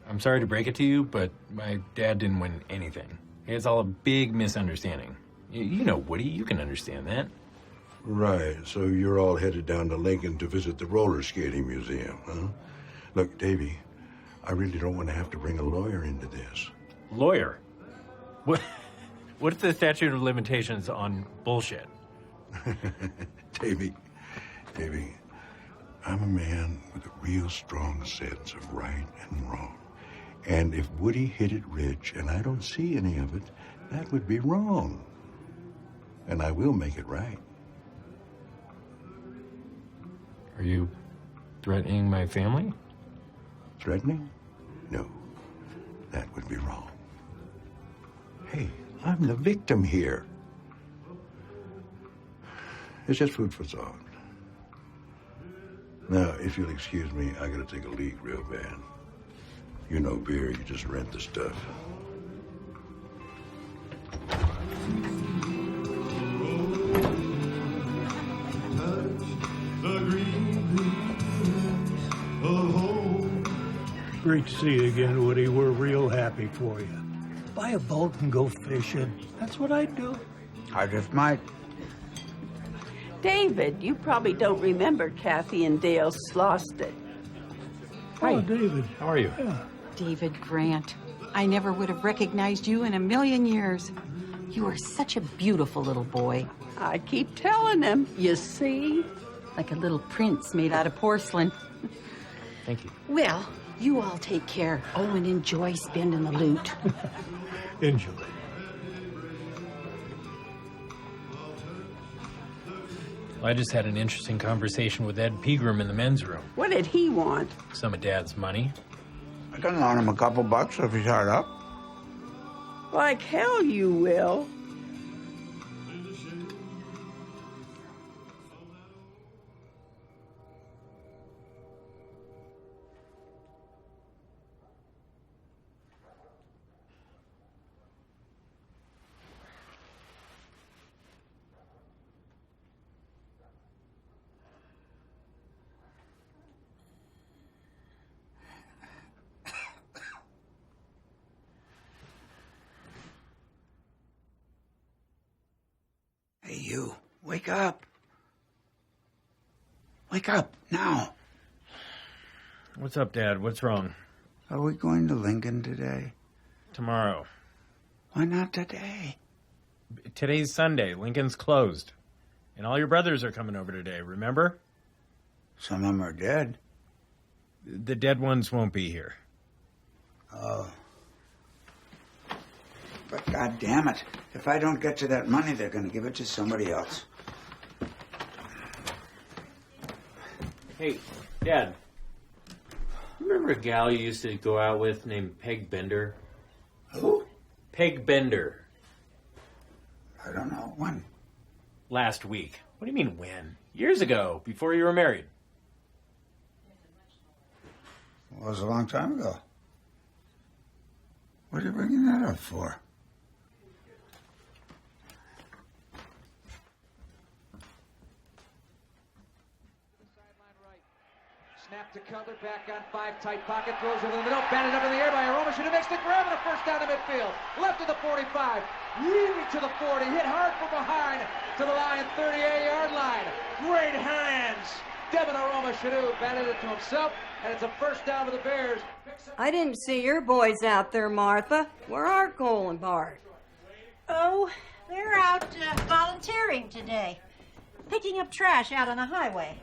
I'm sorry to break it to you, but my dad didn't win anything. It's all a big misunderstanding. You know Woody, you can understand that. Right, so you're all headed down to Lincoln to visit the roller skating museum, huh? Look, Davy, I really don't want to have to bring a lawyer into this. Lawyer? What's the statute of limitations on bullshit? Davy, I'm a man with a real strong sense of right and wrong. And if Woody hit it rich and I don't see any of it, that would be wrong. And I will make it right. Are you threatening my family? Threatening? No, that would be wrong. Hey, I'm the victim here. It's just food for thought. Now, if you'll excuse me, I gotta take a leak real bad. You know beer, you just rent the stuff. Great to see you again, Woody. We're real happy for you. Buy a boat and go fishing. That's what I'd do. I just might. David, you probably don't remember Kathy and Dale lost it. Hi, David. How are you? Yeah. David Grant. I never would have recognized you in a million years. You are such a beautiful little boy. I keep telling them, you see? Like a little prince made out of porcelain. Thank you. Well, you all take care. Oh, and enjoy spending the loot. Enjoy. Well, I just had an interesting conversation with Ed Pegram in the men's room. What did he want? Some of Dad's money. I can loan him a couple bucks if he's hard up. Like hell you will. Hey, you. Wake up. Wake up, now. What's up, Dad? What's wrong? Are we going to Lincoln today? Tomorrow. Why not today? Today's Sunday. Lincoln's closed. And all your brothers are coming over today, remember? Some of them are dead. The dead ones won't be here. Oh. But God damn it, if I don't get to that money, they're going to give it to somebody else. Hey, Dad. Remember a gal you used to go out with named Peg Bender? Who? Peg Bender. I don't know. When? Last week. What do you mean when? Years ago, before you were married. Well, it was a long time ago. What are you bringing that up for? Snap to Cutler, back on 5, tight pocket, throws it in the middle, banded up in the air by Aroma. Should have makes the grab and a first down to midfield. Left to the 45, weaving to the 40, hit hard from behind to the line, 38-yard line. Great hands. Devin Aroma Shadu batted it to himself, and it's a first down for the Bears. I didn't see your boys out there, Martha. Where are Cole and Bart? Oh, they're out volunteering today. Picking up trash out on the highway.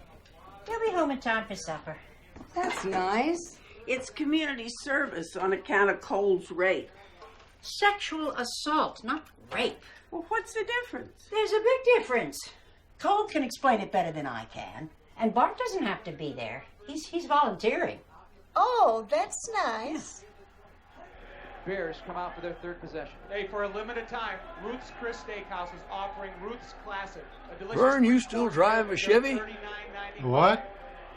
They'll be home in time for supper. That's nice. It's community service on account of Cole's rape. Sexual assault, not rape. Well, what's the difference? There's a big difference. Cole can explain it better than I can. And Bart doesn't have to be there. He's volunteering. Oh, that's nice. Bears come out for their third possession. Hey, for a limited time, Ruth's Chris Steakhouse is offering Ruth's Classic. A delicious Vern, you still drive a Chevy? What?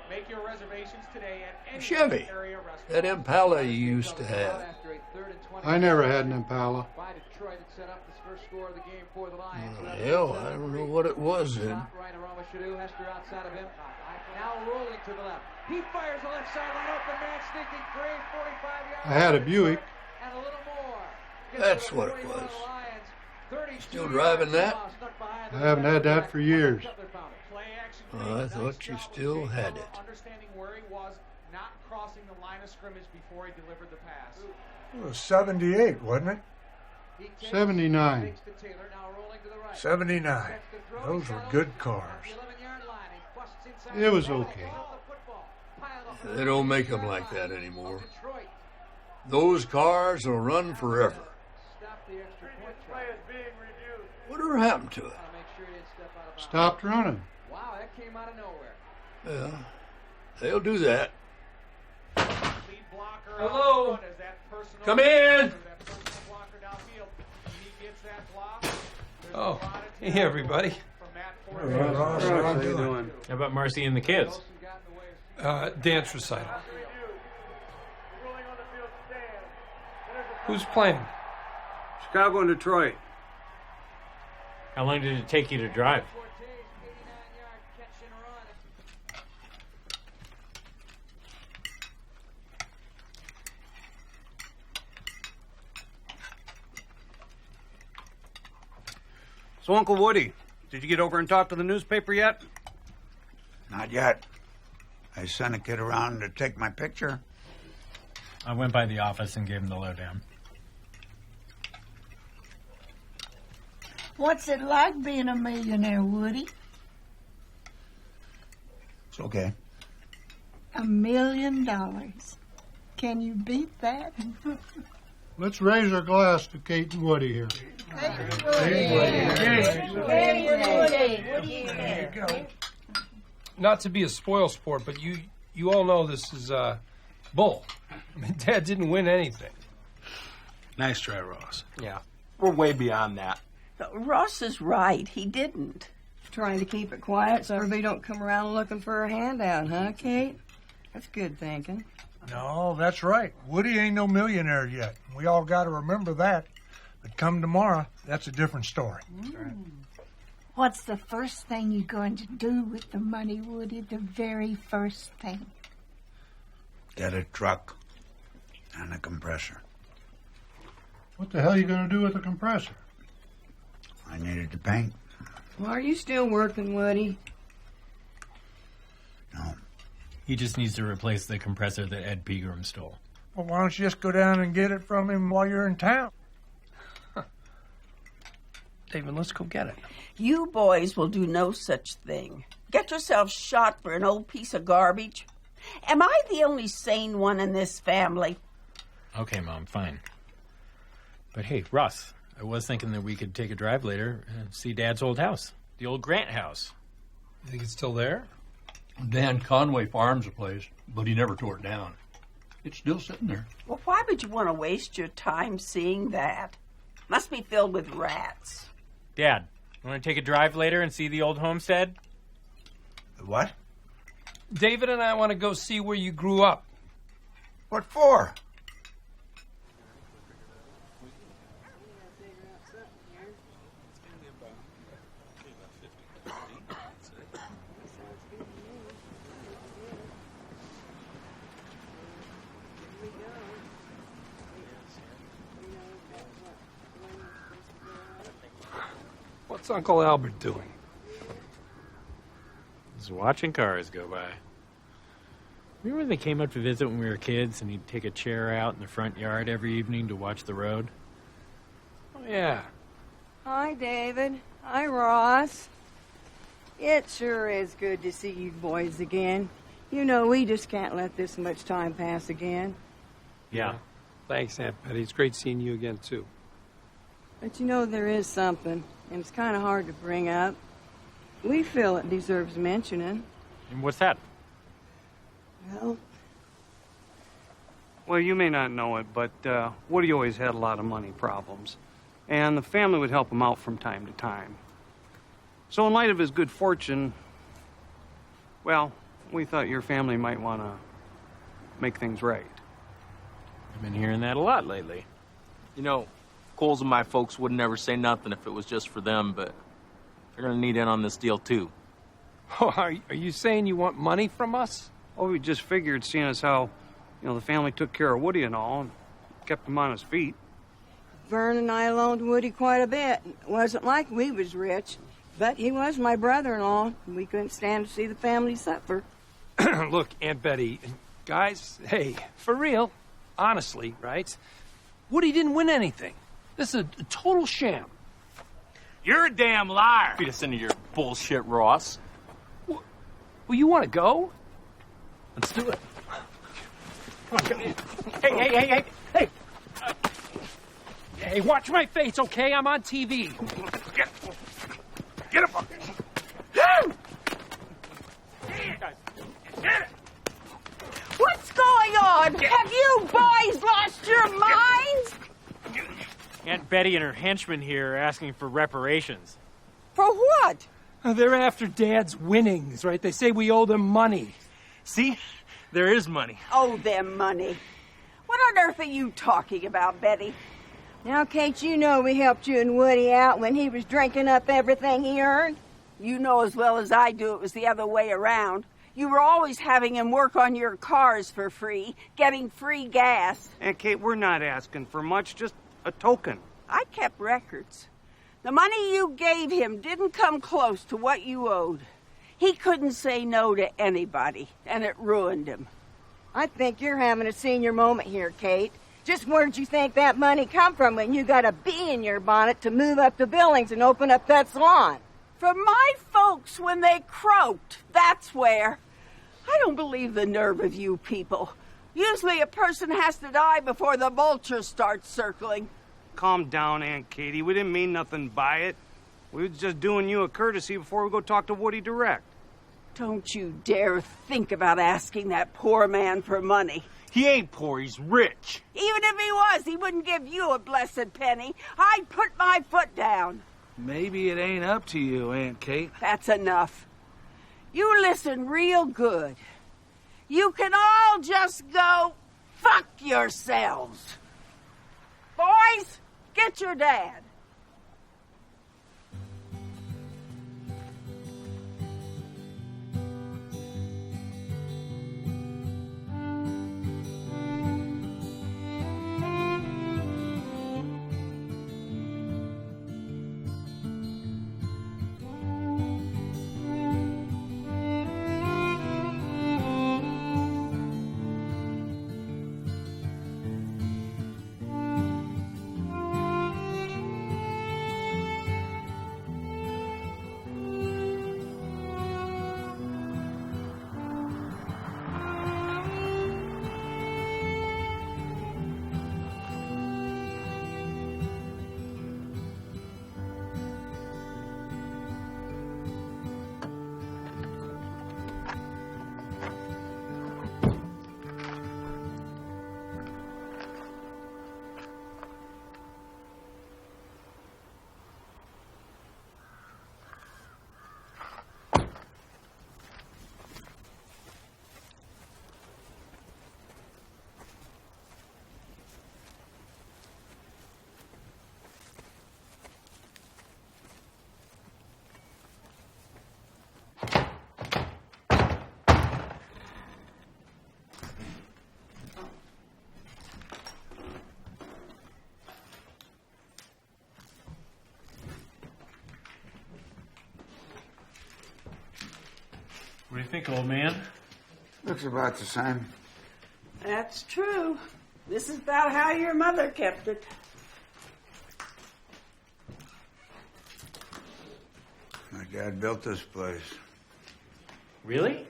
Make your reservations today at any Chevy. area restaurant. That Impala you used to have. I never had an Impala. By Detroit, it set up this first score of the game for the Lions. Hell, I don't know what it was then. Right, Aroma Shadu, Hester outside of him. Now rolling to the left. He fires the left sideline open, man sneaking free, 45 yards. I had a Buick. And a little more. That's what it was. You still driving that? I haven't had that for years. Oh, I thought you still had it. Understanding where he was, not crossing the line of scrimmage before he delivered the pass. It was 78, wasn't it? 79. 79. Those were good cars. It was okay. They don't make them like that anymore. Those cars will run forever. Whatever happened to it? Stopped running. Wow, that came out of nowhere. Yeah, they'll do that. Hello. Come in. Oh, hey, everybody. How you doing? How about Marcy and the kids? Dance recital. Who's playing? Chicago and Detroit. How long did it take you to drive? So, Uncle Woody, did you get over and talk to the newspaper yet? Not yet. I sent a kid around to take my picture. I went by the office and gave him the lowdown. What's it like being a millionaire, Woody? It's okay. $1 million. Can you beat that? Let's raise our glass to Kate and Woody here. Not to be a spoil sport, but you all know this is bull. I mean, Dad didn't win anything. Nice try, Ross. Yeah, we're way beyond that. Ross is right. He didn't. Trying to keep it quiet so everybody don't come around looking for a handout, huh, Kate? That's good thinking. No, that's right. Woody ain't no millionaire yet. We all got to remember that. But come tomorrow, that's a different story. What's the first thing you're going to do with the money, Woody? The very first thing? Get a truck and a compressor. What the hell are you going to do with the compressor? I needed to paint. Well, are you still working, Woody? No. He just needs to replace the compressor that Ed Pegram stole. Well, why don't you just go down and get it from him while you're in town? David, let's go get it. You boys will do no such thing. Get yourself shot for an old piece of garbage. Am I the only sane one in this family? Okay, Mom, fine. But hey, Russ, I was thinking that we could take a drive later and see Dad's old house. The old Grant house. You think it's still there? Dan Conway farms the place, but he never tore it down. It's still sitting there. Well, why would you want to waste your time seeing that? Must be filled with rats. Dad, you want to take a drive later and see the old homestead? What? David and I want to go see where you grew up. What for? What's Uncle Albert doing? He's watching cars go by. Remember when they came up to visit when we were kids and he'd take a chair out in the front yard every evening to watch the road? Oh, yeah. Hi, David. Hi, Ross. It sure is good to see you boys again. You know, we just can't let this much time pass again. Yeah. Thanks, Aunt Betty. It's great seeing you again, too. But you know, there is something, and it's kind of hard to bring up. We feel it deserves mentioning. And what's that? Well, you may not know it, but Woody always had a lot of money problems, and the family would help him out from time to time. So in light of his good fortune, well, we thought your family might want to make things right. I've been hearing that a lot lately. You know, Coles and my folks would never say nothing if it was just for them, but they're going to need in on this deal, too. Oh, are you saying you want money from us? Oh, we just figured, seeing as how, you know, the family took care of Woody and all, and kept him on his feet. Vern and I loaned Woody quite a bit. It wasn't like we was rich, but he was my brother-in-law, and we couldn't stand to see the family suffer. Look, Aunt Betty, guys, hey, for real, honestly, right? Woody didn't win anything. This is a total sham. You're a damn liar. Feed us into your bullshit, Ross. Well, you want to go? Let's do it. Come on, come in. Hey. Hey, watch my face, okay? I'm on TV. Get up. What's going on? Have you boys lost your minds? Aunt Betty and her henchmen here are asking for reparations. For what? They're after Dad's winnings, right? They say we owe them money. See? There is money. Owe them money. What on earth are you talking about, Betty? Now, Kate, you know we helped you and Woody out when he was drinking up everything he earned. You know as well as I do it was the other way around. You were always having him work on your cars for free, getting free gas. And Kate, we're not asking for much, just a token. I kept records. The money you gave him didn't come close to what you owed. He couldn't say no to anybody, and it ruined him. I think you're having a senior moment here, Kate. Just where'd you think that money come from when you got a bee in your bonnet to move up the Billings and open up that salon? From my folks when they croaked, that's where. I don't believe the nerve of you people. Usually a person has to die before the vultures start circling. Calm down, Aunt Katie. We didn't mean nothing by it. We was just doing you a courtesy before we go talk to Woody direct. Don't you dare think about asking that poor man for money. He ain't poor, he's rich. Even if he was, he wouldn't give you a blessed penny. I'd put my foot down. Maybe it ain't up to you, Aunt Kate. That's enough. You listen real good. You can all just go fuck yourselves. Boys, get your dad. What do you think, old man? Looks about the same. That's true. This is about how your mother kept it. My dad built this place. Really?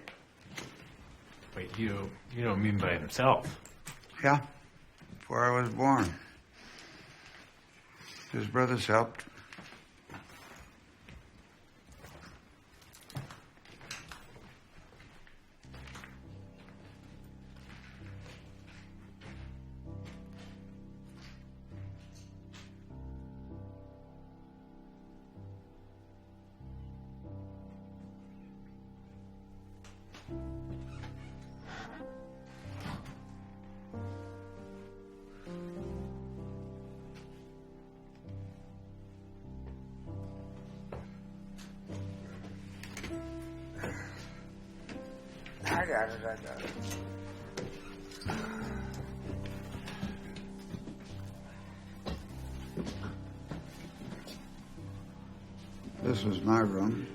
Wait, you don't mean by himself? Yeah, before I was born. His brothers helped. I got it. This was my room.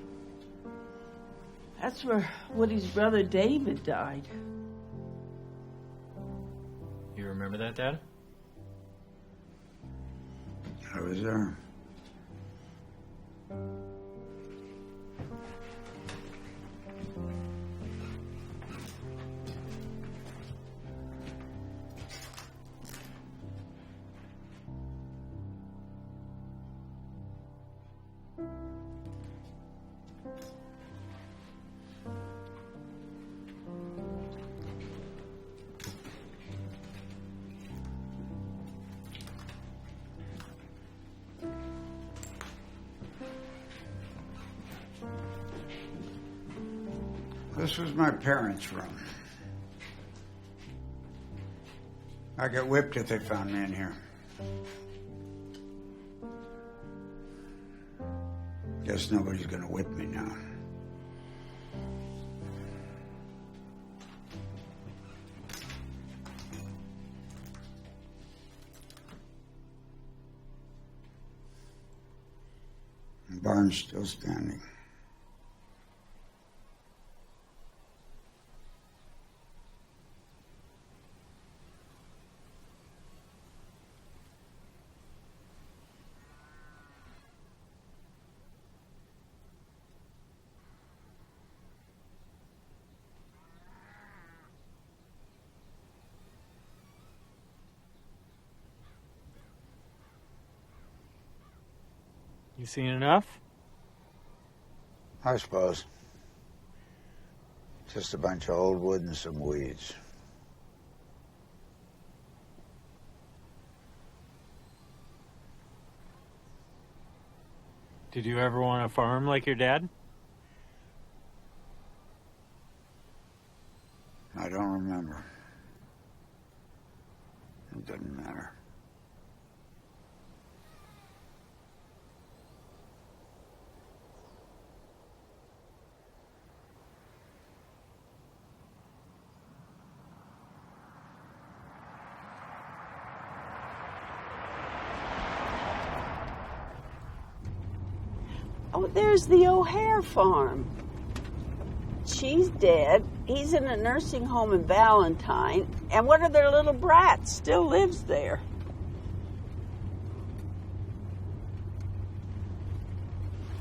That's where Woody's brother David died. You remember that, Dad? I was there. This was my parents' room. I get whipped if they found me in here. Guess nobody's gonna whip me now. The barn's still standing. You seen enough? I suppose. Just a bunch of old wood and some weeds. Did you ever want to farm like your dad? I don't remember. It doesn't matter. Oh, there's the O'Hare farm. She's dead. He's in a nursing home in Valentine. And one of their little brats still lives there.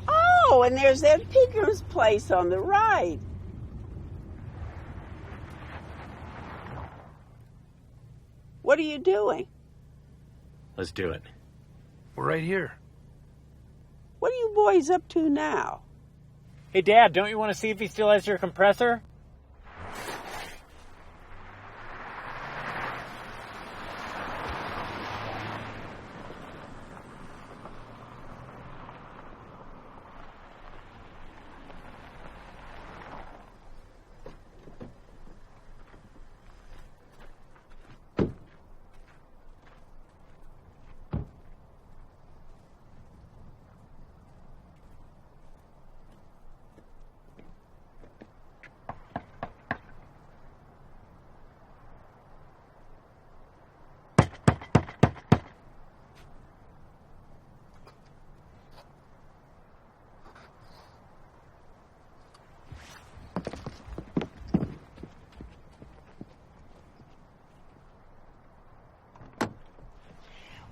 Oh, and there's Ed Peaker's place on the right. What are you doing? Let's do it. We're right here. What are you boys up to now? Hey, Dad, don't you want to see if he still has your compressor?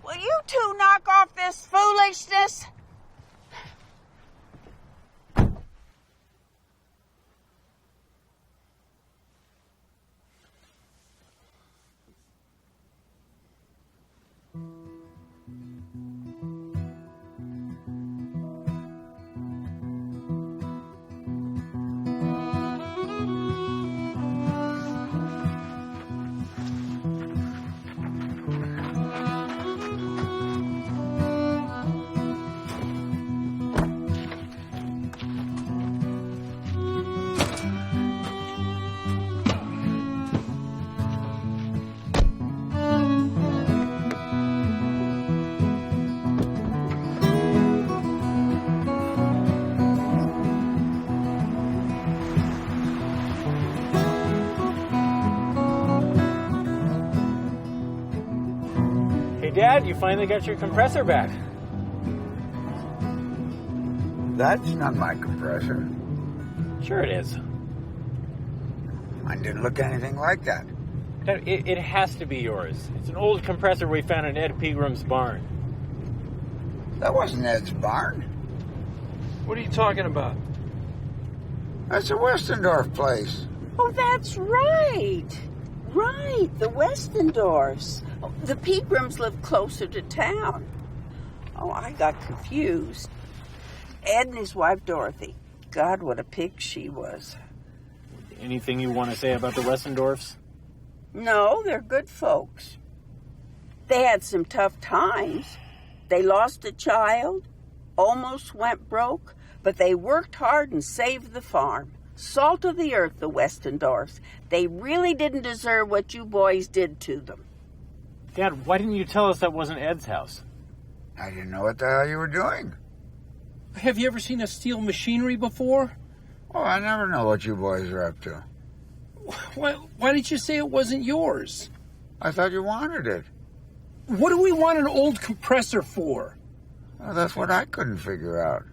Will you two knock off this foolishness? Hey, Dad, you finally got your compressor back. That's not my compressor. Sure it is. Mine didn't look anything like that. Dad, it has to be yours. It's an old compressor we found in Ed Pegram's barn. That wasn't Ed's barn. What are you talking about? That's a Westendorf place. Oh, that's right. Right, the Westendorfs. Oh, the Peagrams live closer to town. Oh, I got confused. Ed and his wife, Dorothy. God, what a pig she was. Anything you want to say about the Westendorfs? No, they're good folks. They had some tough times. They lost a child, almost went broke, but they worked hard and saved the farm. Salt of the earth, the Westendorfs. They really didn't deserve what you boys did to them. Dad, why didn't you tell us that wasn't Ed's house? I didn't know what the hell you were doing. Have you ever seen us steal machinery before? Oh, I never know what you boys are up to. Why didn't you say it wasn't yours? I thought you wanted it. What do we want an old compressor for? Well, that's what I couldn't figure out.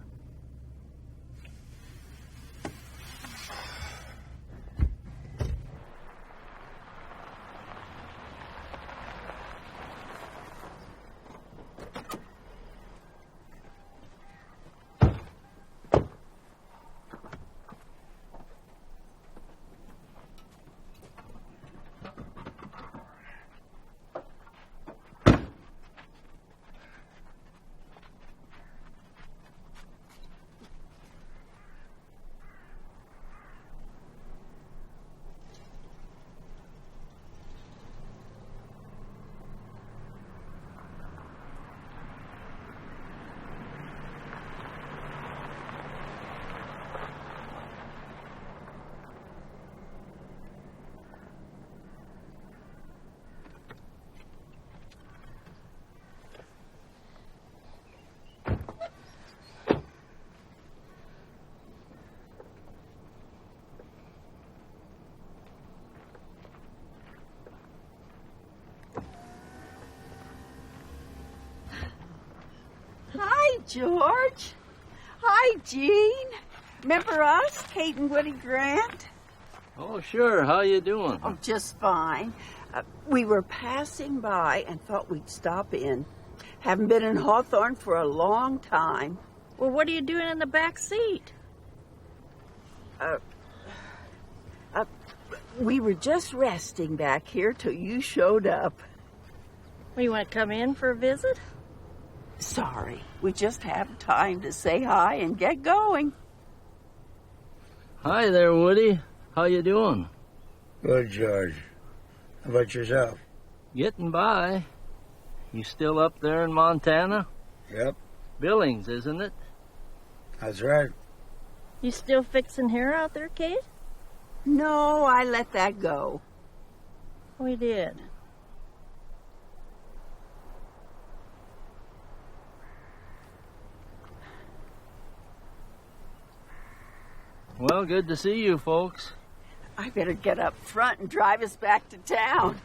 George. Hi, Jean. Remember us, Kate and Woody Grant? Oh, sure. How you doing? Oh, just fine. We were passing by and thought we'd stop in. Haven't been in Hawthorne for a long time. Well, what are you doing in the back seat? We were just resting back here till you showed up. Well, you want to come in for a visit? Sorry, we just have time to say hi and get going. Hi there, Woody. How you doing? Good, George. How about yourself? Getting by. You still up there in Montana? Yep. Billings, isn't it? That's right. You still fixing hair out there, Kate? No, I let that go. We did. Well, good to see you folks. I better get up front and drive us back to town.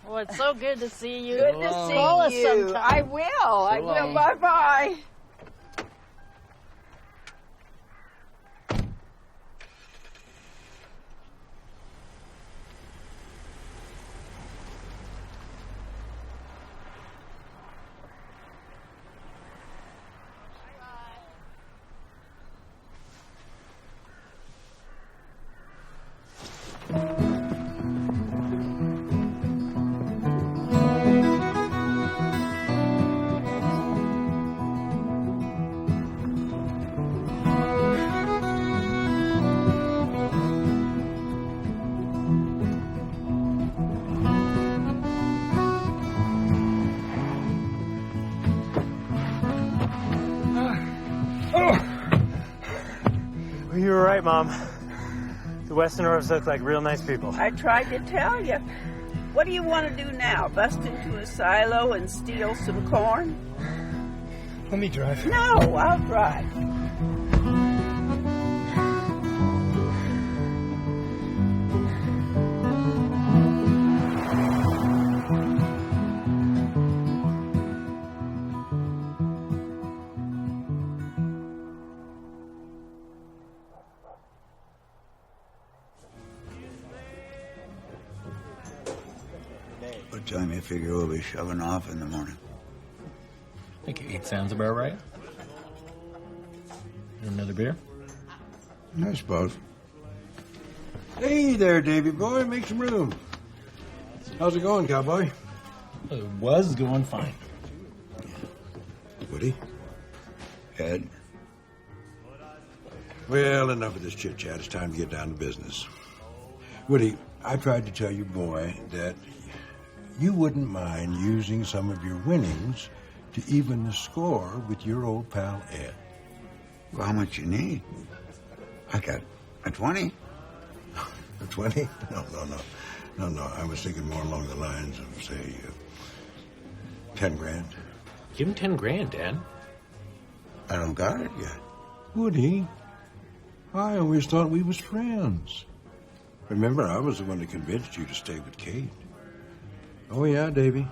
Well, it's so good to see you. Good to Call us see you. sometime. I will. I will. long. Bye-bye. You were right, Mom. The Westerners look like real nice people. I tried to tell you. What do you want to do now? Bust into a silo and steal some corn? Let me drive. No, I'll drive. What time you figure we'll be shoving off in the morning? I think 8 sounds about right. Another beer? I suppose. Hey there, Davy boy. Make some room. How's it going, cowboy? It was going fine. Woody? Ed? Well, enough of this chit-chat. It's time to get down to business. Woody, I tried to tell you, boy, that you wouldn't mind using some of your winnings to even the score with your old pal Ed. Well, how much you need? I got a 20. A 20? No. I was thinking more along the lines of, say, 10 grand. Give him 10 grand, Dad. I don't got it yet. Woody, I always thought we was friends. Remember, I was the one that convinced you to stay with Kate. Oh, yeah, Davy.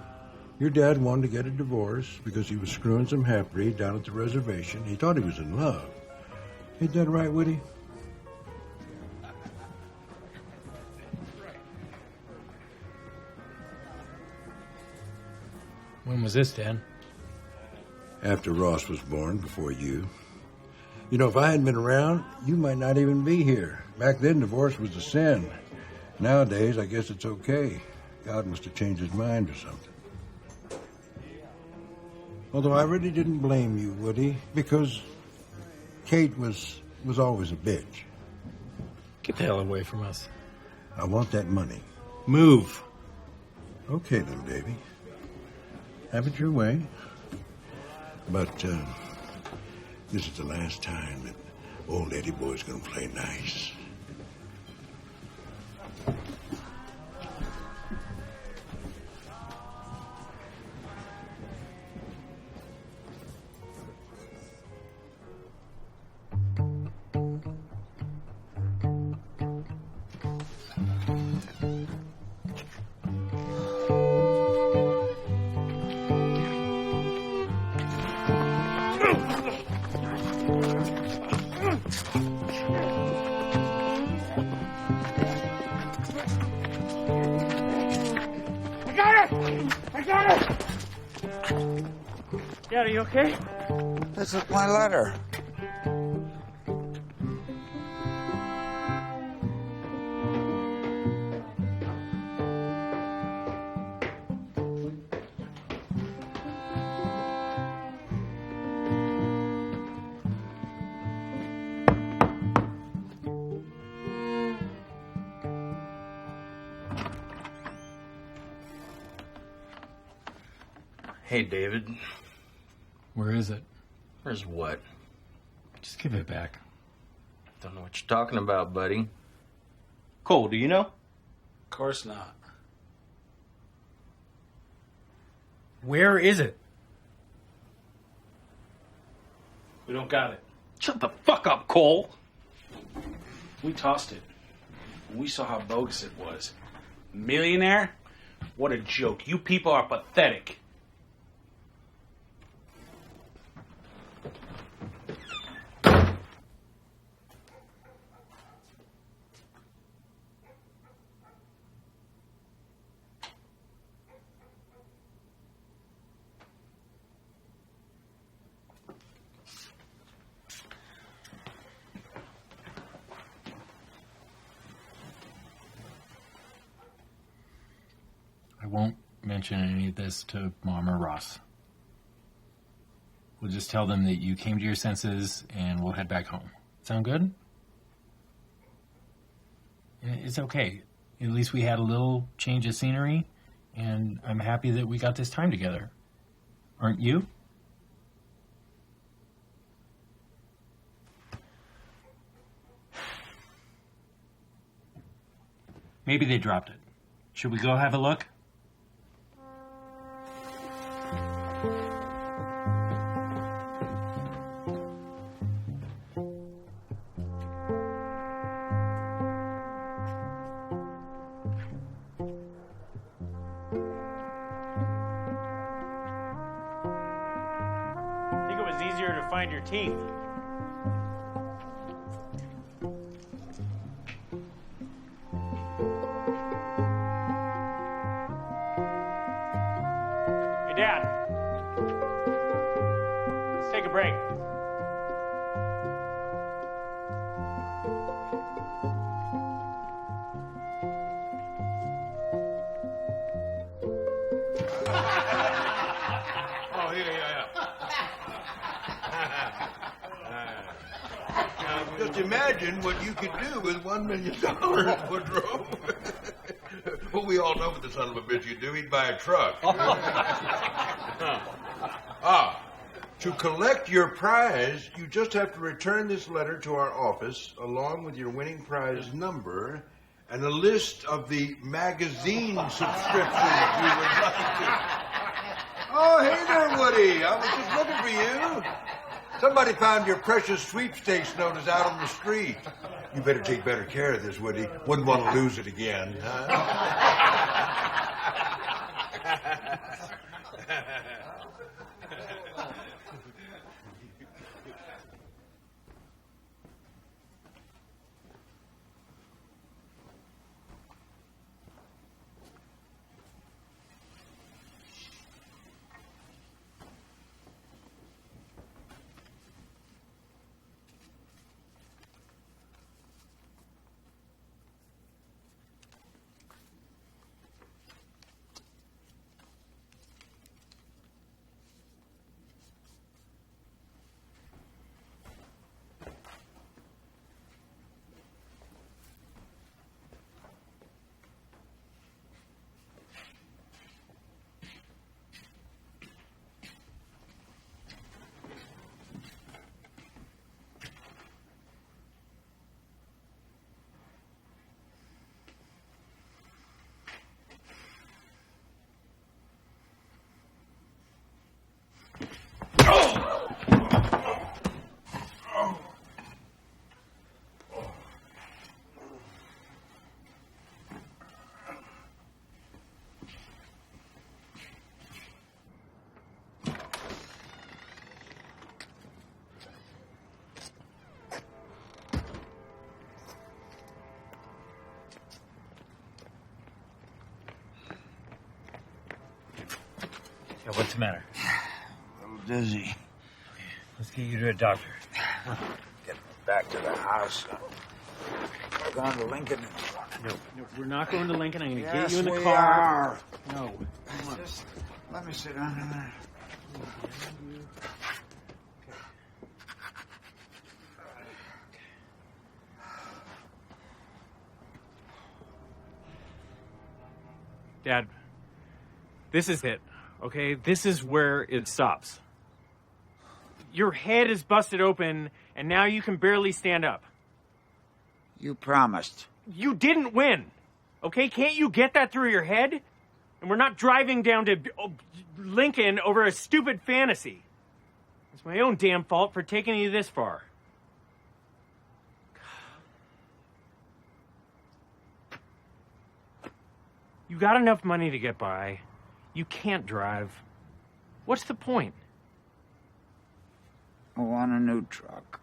Your dad wanted to get a divorce because he was screwing some half-breed down at the reservation. He thought he was in love. Ain't that right, Woody? When was this, Dad? After Ross was born, before you. You know, if I hadn't been around, you might not even be here. Back then, divorce was a sin. Nowadays, I guess it's okay. God must have changed his mind or something. Although I really didn't blame you, Woody, because Kate was always a bitch. Get the hell away from us. I want that money. Move. Okay, then, Davy. Have it your way. But this is the last time that old Eddie Boy's gonna play nice. I got it! I got it! Dad, are you okay? This is my letter. Hey, David. Where is it? Where's what? Just give it back. Don't know what you're talking about, buddy. Cole, do you know? Of course not. Where is it? We don't got it. Shut the fuck up, Cole! We tossed it. We saw how bogus it was. Millionaire? What a joke. You people are pathetic. I won't mention any of this to Mom or Ross. We'll just tell them that you came to your senses and we'll head back home. Sound good? It's okay. At least we had a little change of scenery, and I'm happy that we got this time together. Aren't you? Maybe they dropped it. Should we go have a look? I think it was easier to find your teeth. Hey, Dad. Let's take a break. Oh, yeah. Now, just imagine what you could do with $1 million, Woodrow. Well, we all know what the son of a bitch you'd do. He'd buy a truck. To collect your prize, you just have to return this letter to our office along with your winning prize number and a list of the magazine subscriptions you would like to. Oh, hey there, Woody. I was just looking for you. Somebody found your precious sweepstakes notice out on the street. You better take better care of this, Woody. Wouldn't want to lose it again, huh? Yeah, what's the matter? A little dizzy. Let's get you to a doctor. Get back to the house. We're going to Lincoln in the morning. No, we're not going to Lincoln. I'm going to get Yes, you in the we car. are. No. Come on. Just let me sit down in there. Dad, this is it, okay? This is where it stops. Your head is busted open, and now you can barely stand up. You promised. You didn't win, okay? Can't you get that through your head? And we're not driving down to Lincoln over a stupid fantasy. It's my own damn fault for taking you this far. You got enough money to get by. You can't drive. What's the point? I want a new truck.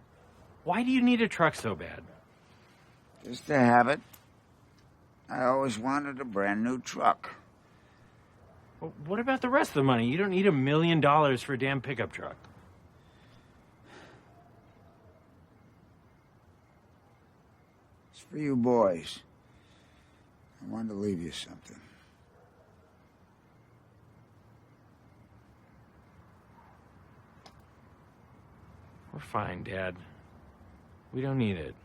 Why do you need a truck so bad? Just to have it. I always wanted a brand new truck. Well, what about the rest of the money? You don't need $1 million for a damn pickup truck. It's for you boys. I wanted to leave you something. We're fine, Dad. We don't need it.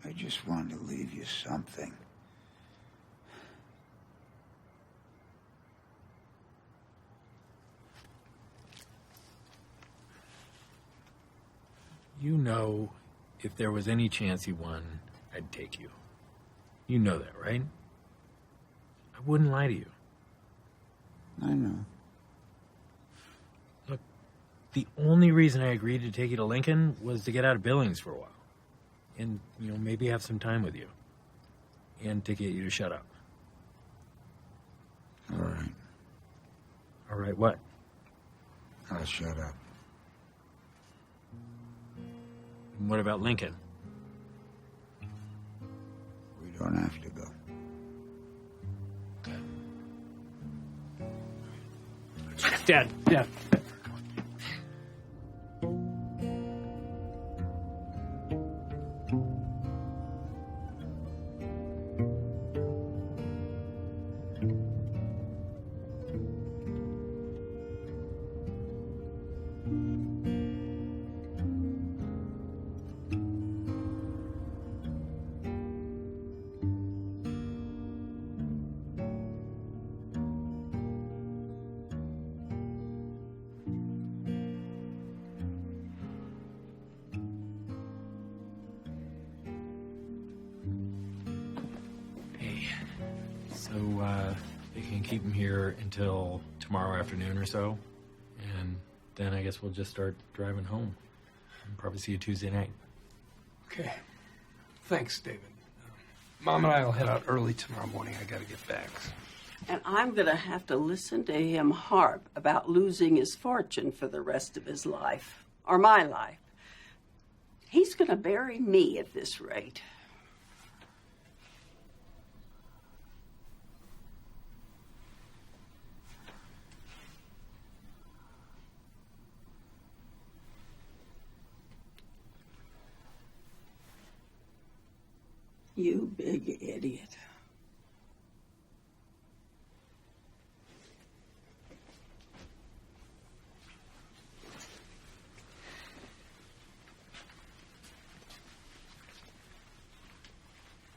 I just wanted to leave you something. You know, if there was any chance you won, I'd take you. You know that, right? I wouldn't lie to you. I know. Look, the only reason I agreed to take you to Lincoln was to get out of Billings for a while. And, maybe have some time with you. And to get you to shut up. All right. All right, what? I'll shut up. And what about Lincoln? We don't have to go. Dad. They can keep him here until tomorrow afternoon or so. And then I guess we'll just start driving home. And probably see you Tuesday night. Okay. Thanks, David. Mom and I will head out early tomorrow morning. I gotta get bags. And I'm going to have to listen to him harp about losing his fortune for the rest of his life. Or my life. He's going to bury me at this rate. You big idiot.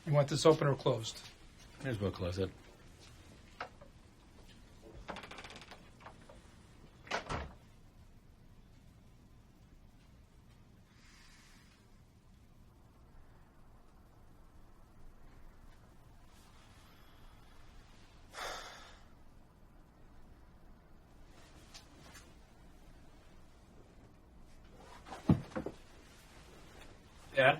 You want this open or closed? Might as well close it. Dad?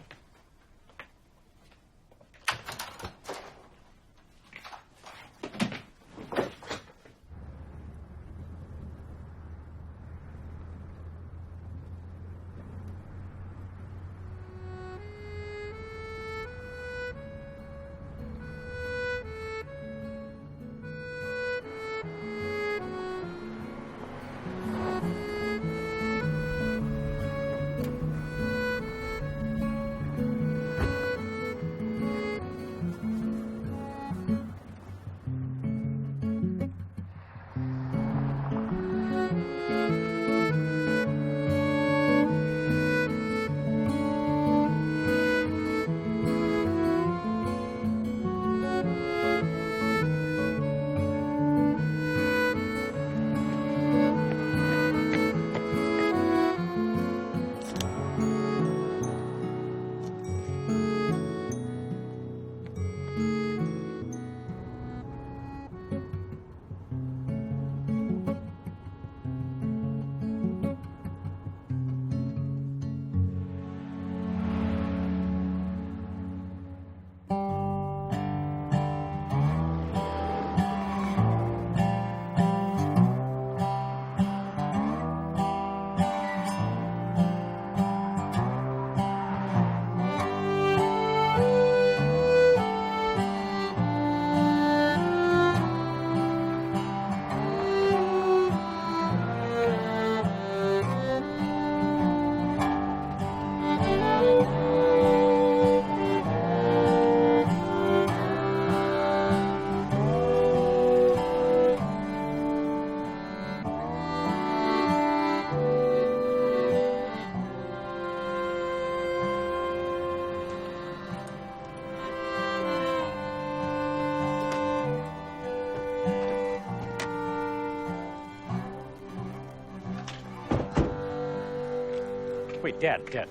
Dad, you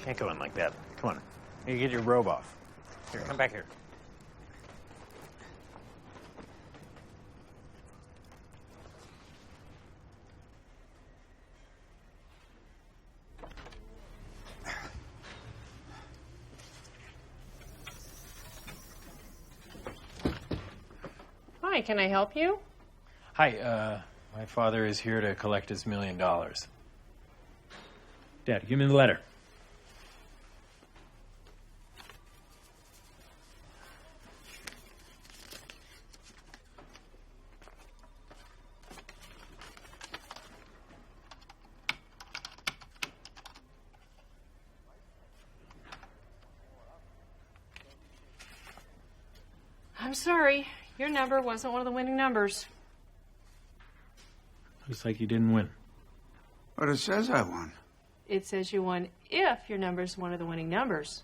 can't go in like that. Come on. You get your robe off. Here, come back here. Hi, can I help you? Hi, my father is here to collect his $1 million. Dad, give me the letter. I'm sorry. Your number wasn't one of the winning numbers. Looks like you didn't win. But it says I won. It says you won if your number's one of the winning numbers.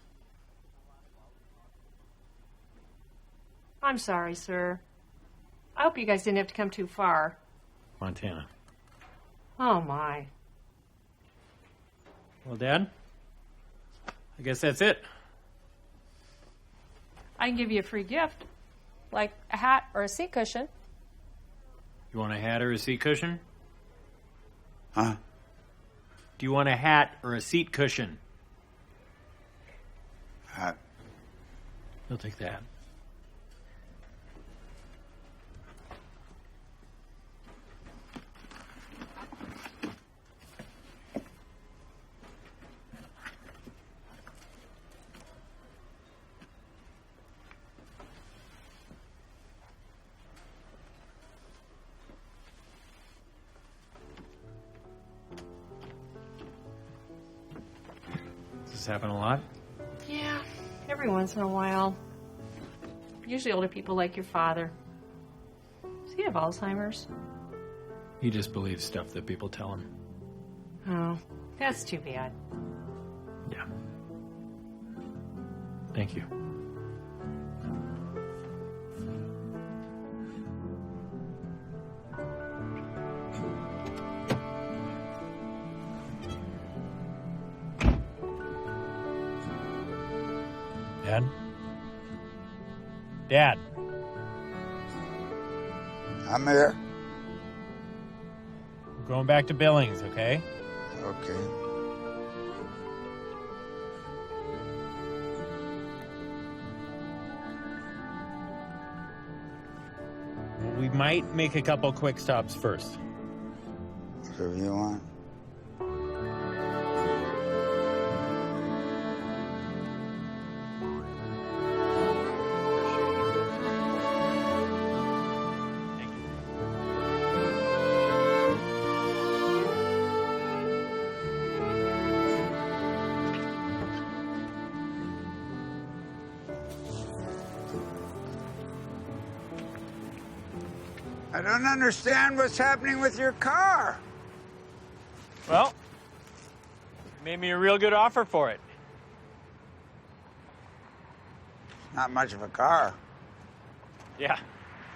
I'm sorry, sir. I hope you guys didn't have to come too far. Montana. Oh, my. Well, Dad, I guess that's it. I can give you a free gift, like a hat or a seat cushion. You want a hat or a seat cushion? Huh? Do you want a hat or a seat cushion? Hat. He'll take the hat. Does this happen a lot? Yeah, every once in a while. Usually older people like your father. Does he have Alzheimer's? He just believes stuff that people tell him. Oh, that's too bad. Yeah. Thank you. Dad? Dad? I'm here. We're going back to Billings, okay? Okay. Well, we might make a couple quick stops first. Whatever you want. I don't understand what's happening with your car. Well, you made me a real good offer for it. Not much of a car. Yeah.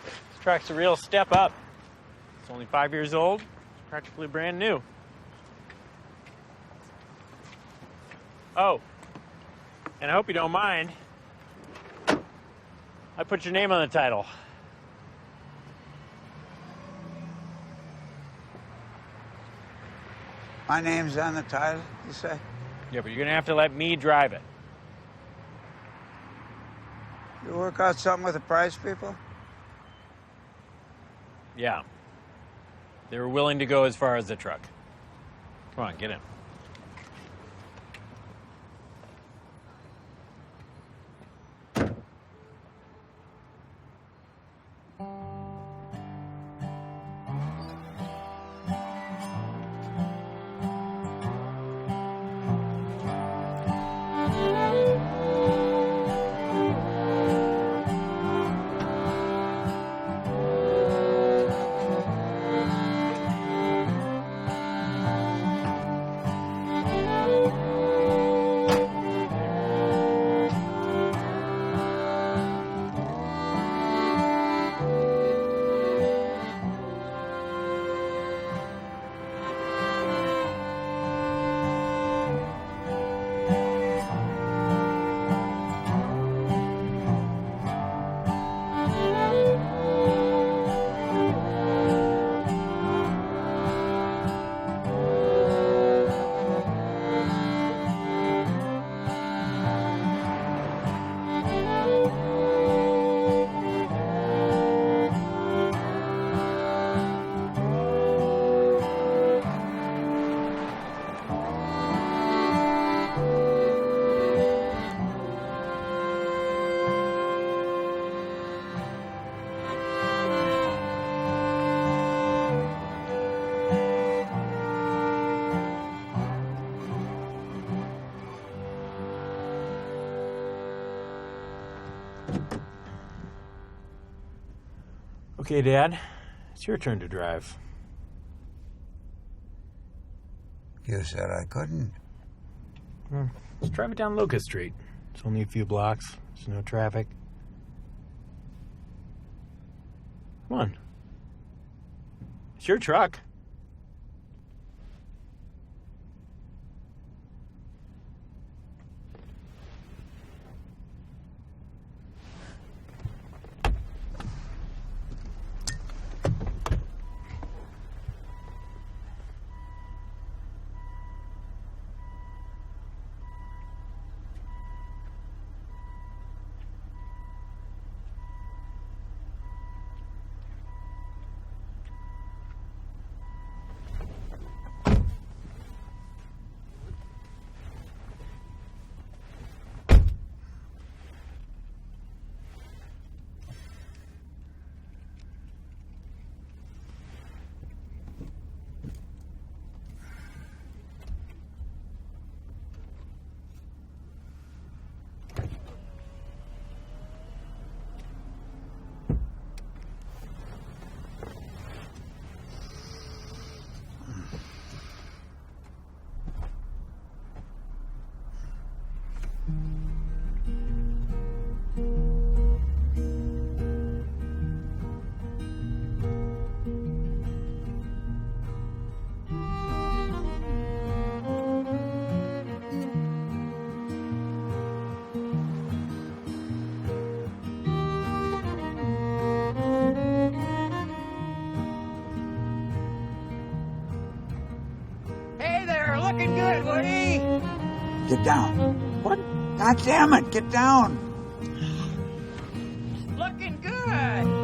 This truck's a real step up. It's only 5 years old. It's practically brand new. Oh, and I hope you don't mind. I put your name on the title. My name's on the title, you say? Yeah, but you're gonna have to let me drive it. You work out something with the price people? Yeah. They were willing to go as far as the truck. Come on, get in. Okay, Dad. It's your turn to drive. You said I couldn't. Well, let's drive it down Locust Street. It's only a few blocks. There's no traffic. Come on. It's your truck. Looking good, Woody. Get down. What? God damn it, get down. Looking good.